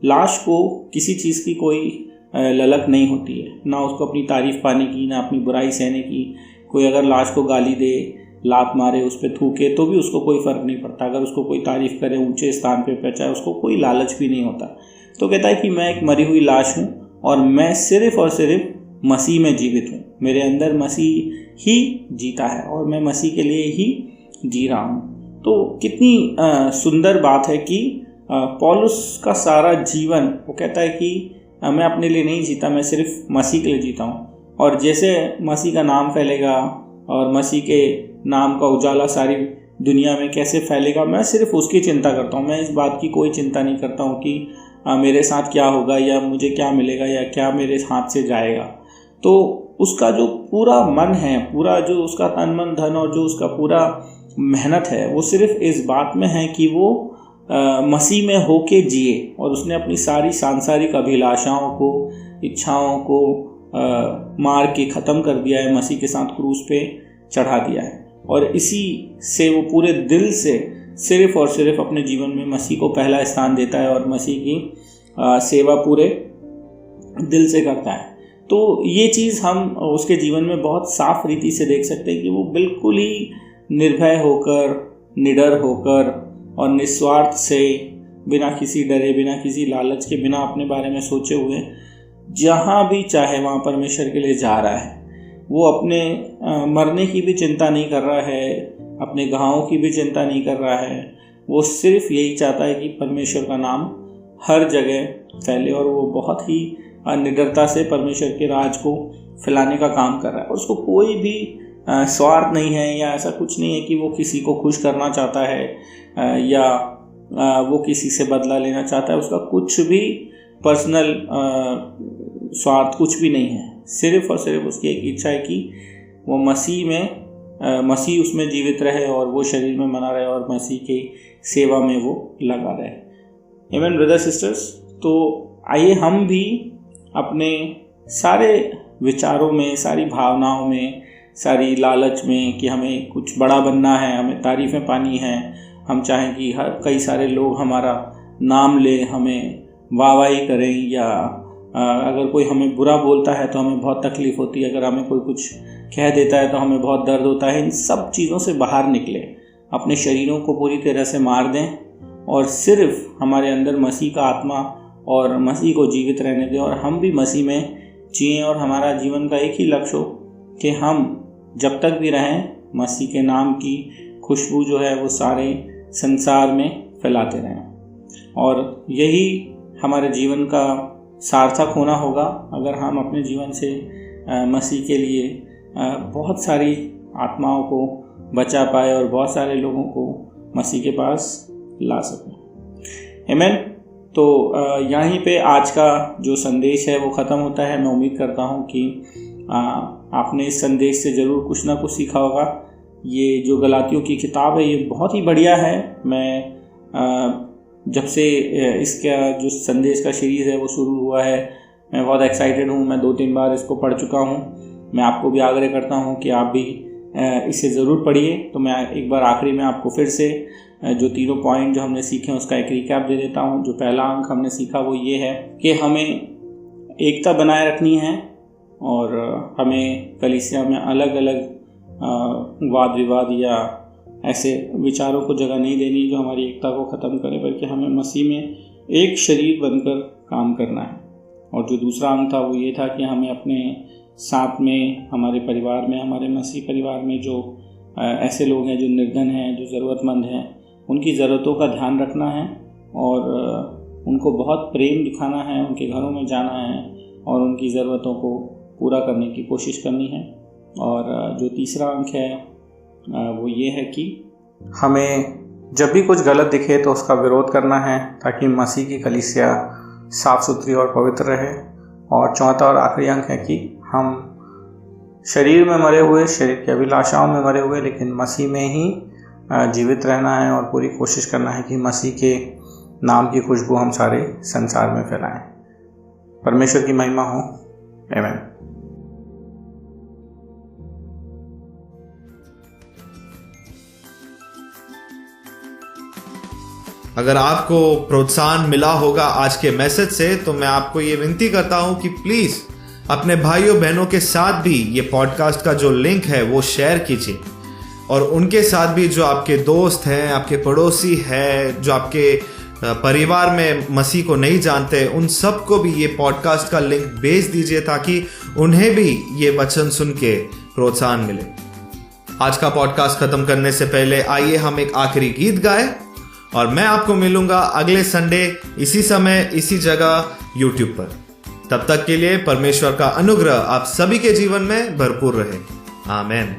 लाश को किसी चीज़ की कोई ललक नहीं होती है, ना उसको अपनी तारीफ़ पाने की, ना अपनी बुराई सहने की। कोई अगर लाश को गाली दे, लात मारे, उस पर थूके तो भी उसको कोई फ़र्क नहीं पड़ता। अगर उसको कोई तारीफ़ करे, ऊंचे स्थान पे पहुंचाए, उसको कोई लालच भी नहीं होता। तो कहता है कि मैं एक मरी हुई लाश हूँ और मैं सिर्फ़ और सिर्फ मसीह में जीवित हूँ। मेरे अंदर मसीह ही जीता है और मैं मसीह के लिए ही जी रहा हूँ। तो कितनी सुंदर बात है कि पौलुस का सारा जीवन, वो कहता है कि मैं अपने लिए नहीं जीता, मैं सिर्फ मसीह के लिए जीता हूँ। और जैसे मसीह का नाम फैलेगा और मसीह के नाम का उजाला सारी दुनिया में कैसे फैलेगा, मैं सिर्फ उसकी चिंता करता हूँ। मैं इस बात की कोई चिंता नहीं करता हूँ कि मेरे साथ क्या होगा या मुझे क्या मिलेगा या क्या मेरे हाथ से जाएगा। तो उसका जो पूरा मन है, पूरा जो उसका तन मन धन और जो उसका पूरा मेहनत है, वो सिर्फ इस बात में है कि वो मसीह में होके जिए। और उसने अपनी सारी सांसारिक अभिलाषाओं को, इच्छाओं को मार के ख़त्म कर दिया है, मसीह के साथ क्रूस पे चढ़ा दिया है। और इसी से वो पूरे दिल से सिर्फ और सिर्फ अपने जीवन में मसीह को पहला स्थान देता है और मसीह की सेवा पूरे दिल से करता है। तो ये चीज़ हम उसके जीवन में बहुत साफ रीति से देख सकते हैं कि वो बिल्कुल ही निर्भय होकर, निडर होकर और निस्वार्थ से, बिना किसी डरे, बिना किसी लालच के, बिना अपने बारे में सोचे हुए जहाँ भी चाहे वहाँ परमेश्वर के लिए जा रहा है। वो अपने मरने की भी चिंता नहीं कर रहा है, अपने घावों की भी चिंता नहीं कर रहा है। वो सिर्फ यही चाहता है कि परमेश्वर का नाम हर जगह फैले और वो बहुत ही निडरता से परमेश्वर के राज को फैलाने का काम कर रहा है। और उसको कोई भी स्वार्थ नहीं है या ऐसा कुछ नहीं है कि वो किसी को खुश करना चाहता है या वो किसी से बदला लेना चाहता है। उसका कुछ भी पर्सनल स्वार्थ कुछ भी नहीं है। सिर्फ और सिर्फ उसकी एक इच्छा है कि वो मसीह उसमें जीवित रहे और वो शरीर में बना रहे और मसीह की सेवा में वो लगा रहे। आमीन ब्रदर सिस्टर्स। तो आइए हम भी अपने सारे विचारों में, सारी भावनाओं में, सारी लालच में कि हमें कुछ बड़ा बनना है, हमें तारीफ़ें पानी है, हम चाहें कि कई सारे लोग हमारा नाम ले, हमें वाहवाही करें, या अगर कोई हमें बुरा बोलता है तो हमें बहुत तकलीफ़ होती है, अगर हमें कोई कुछ कह देता है तो हमें बहुत दर्द होता है। इन सब चीज़ों से बाहर निकले, अपने शरीरों को पूरी तरह से मार दें और सिर्फ हमारे अंदर मसीह का आत्मा और मसीह को जीवित रहने दें और हम भी मसीह में जिएं। और हमारा जीवन का एक ही लक्ष्य हो कि हम जब तक भी रहें मसीह के नाम की खुशबू जो है वो सारे संसार में फैलाते रहें। और यही हमारे जीवन का सार्थक होना होगा अगर हम अपने जीवन से मसीह के लिए बहुत सारी आत्माओं को बचा पाए और बहुत सारे लोगों को मसीह के पास ला सकें। आमीन। तो यहीं पे आज का जो संदेश है वो ख़त्म होता है। मैं उम्मीद करता हूँ कि आपने इस संदेश से ज़रूर कुछ ना कुछ सीखा होगा। ये जो गलातियों की किताब है ये बहुत ही बढ़िया है। मैं जब से इसका जो संदेश का सीरीज़ है वो शुरू हुआ है, मैं बहुत एक्साइटेड हूँ। मैं 2-3 बार इसको पढ़ चुका हूँ। मैं आपको भी आग्रह करता हूँ कि आप भी इसे ज़रूर पढ़िए। तो मैं एक बार आखिरी में आपको फिर से जो तीनों पॉइंट जो हमने सीखे उसका एक रिकैप दे देता हूँ। जो पहला अंक हमने सीखा वो ये है कि हमें एकता बनाए रखनी है और हमें कलीसिया में अलग अलग वाद विवाद या ऐसे विचारों को जगह नहीं देनी जो हमारी एकता को ख़त्म करे, बल्कि हमें मसीह में एक शरीर बनकर काम करना है। और जो दूसरा अंग था वो ये था कि हमें अपने साथ में, हमारे परिवार में, हमारे मसीह परिवार में जो ऐसे लोग हैं जो निर्धन हैं, जो ज़रूरतमंद हैं, उनकी ज़रूरतों का ध्यान रखना है और उनको बहुत प्रेम दिखाना है, उनके घरों में जाना है और उनकी ज़रूरतों को पूरा करने की कोशिश करनी है। और जो तीसरा अंक है वो ये है कि हमें जब भी कुछ गलत दिखे तो उसका विरोध करना है ताकि मसीह की कलीसिया साफ़ सुथरी और पवित्र रहे। और चौथा और आखिरी अंक है कि हम शरीर में मरे हुए, शरीर की अभिलाषाओं में मरे हुए, लेकिन मसीह में ही जीवित रहना है और पूरी कोशिश करना है कि मसीह के नाम की खुशबू हम सारे संसार में फैलाएं। परमेश्वर की महिमा हो। आमीन। अगर आपको प्रोत्साहन मिला होगा आज के मैसेज से, तो मैं आपको ये विनती करता हूं कि प्लीज अपने भाइयों बहनों के साथ भी ये पॉडकास्ट का जो लिंक है वो शेयर कीजिए और उनके साथ भी जो आपके दोस्त हैं, आपके पड़ोसी हैं, जो आपके परिवार में मसीह को नहीं जानते, उन सबको भी ये पॉडकास्ट का लिंक भेज दीजिए ताकि उन्हें भी ये वचन सुन के प्रोत्साहन मिले। आज का पॉडकास्ट खत्म करने से पहले आइए हम एक आखिरी गीत गाएं और मैं आपको मिलूंगा अगले संडे इसी समय इसी जगह यूट्यूब पर। तब तक के लिए परमेश्वर का अनुग्रह आप सभी के जीवन में भरपूर रहे। आमीन।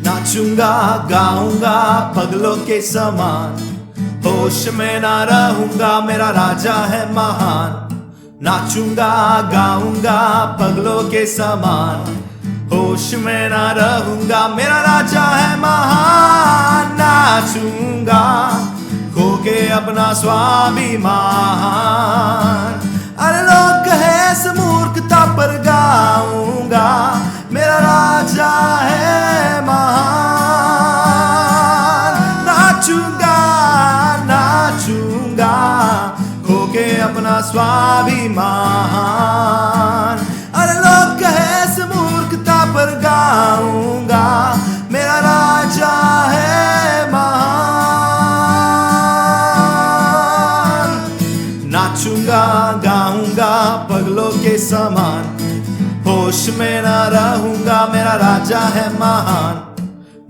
नाचूंगा गाऊंगा पगलों के समान, होश में ना रहूंगा, मेरा राजा है महान। नाचूंगा गाऊंगा पगलों के समान, होश में ना रहूंगा, मेरा राजा है महान। नाचूंगा खो के अपना स्वाभिमान, अरे लोग कहे ऐसे मूर्खता पर गाऊंगा, मेरा राजा है महान। नाचूंगा नाचूंगा खो के अपना स्वाभिमान, अरे लोग कहे ऐसे मूर्खता पर गाऊंगा, मेरा राजा है महान। नाचूंगा गाऊंगा पगलों के समान, होश में ना रहूंगा, मेरा राजा है महान।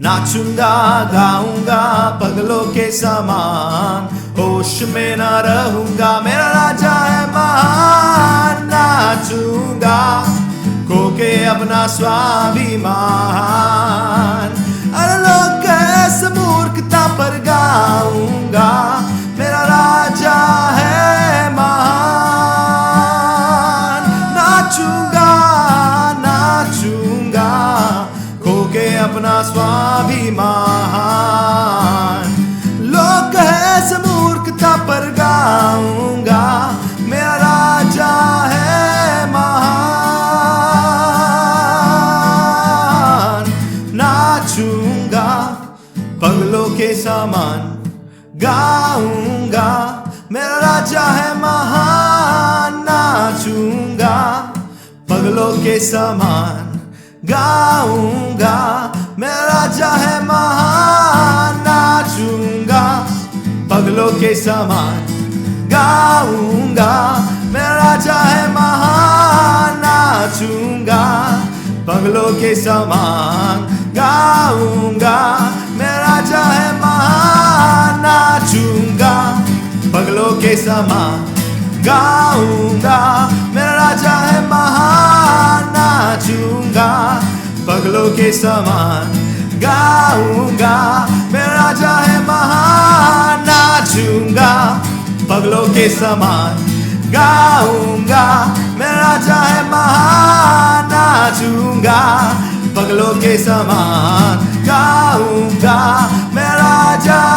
नाचूंगा गाऊंगा पगलों के समान, होश में ना रहूंगा, मेरा राजा है महान। नाचूंगा खो के अपना स्वाभिमान, अरे लोग कैसे मूर्खता पर गाऊंगा, मेरा राजा है महान। नाचूंगा नाचूंगा खो के अपना स्वाभिमान, लोग ऐसे मूर्खता पर गाऊंगा, मेरा राजा है महान। नाचूंगा पगलों के समान, गाऊंगा, मेरा राजा है महान। नाचूंगा पगलों के समान, गाऊंगा, मेरा राजा है महान। नाचूंगा पगलों के समान, गाऊंगा, मेरा राजा है महान। नाचूंगा पगलों के समान, गाऊंगा, मेरा राजा है महान। नाचूंगा पगलों के समान, गाऊंगा, मेरा राजा है महान। नाचूंगा पगलों के समान, गाऊंगा, मेरा राजा है महान, नाचूंगा पगलों के समान। गाऊंगा, मेरा राजा है महान, नाचूंगा पगलों के समान। गाऊंगा, मेरा राजा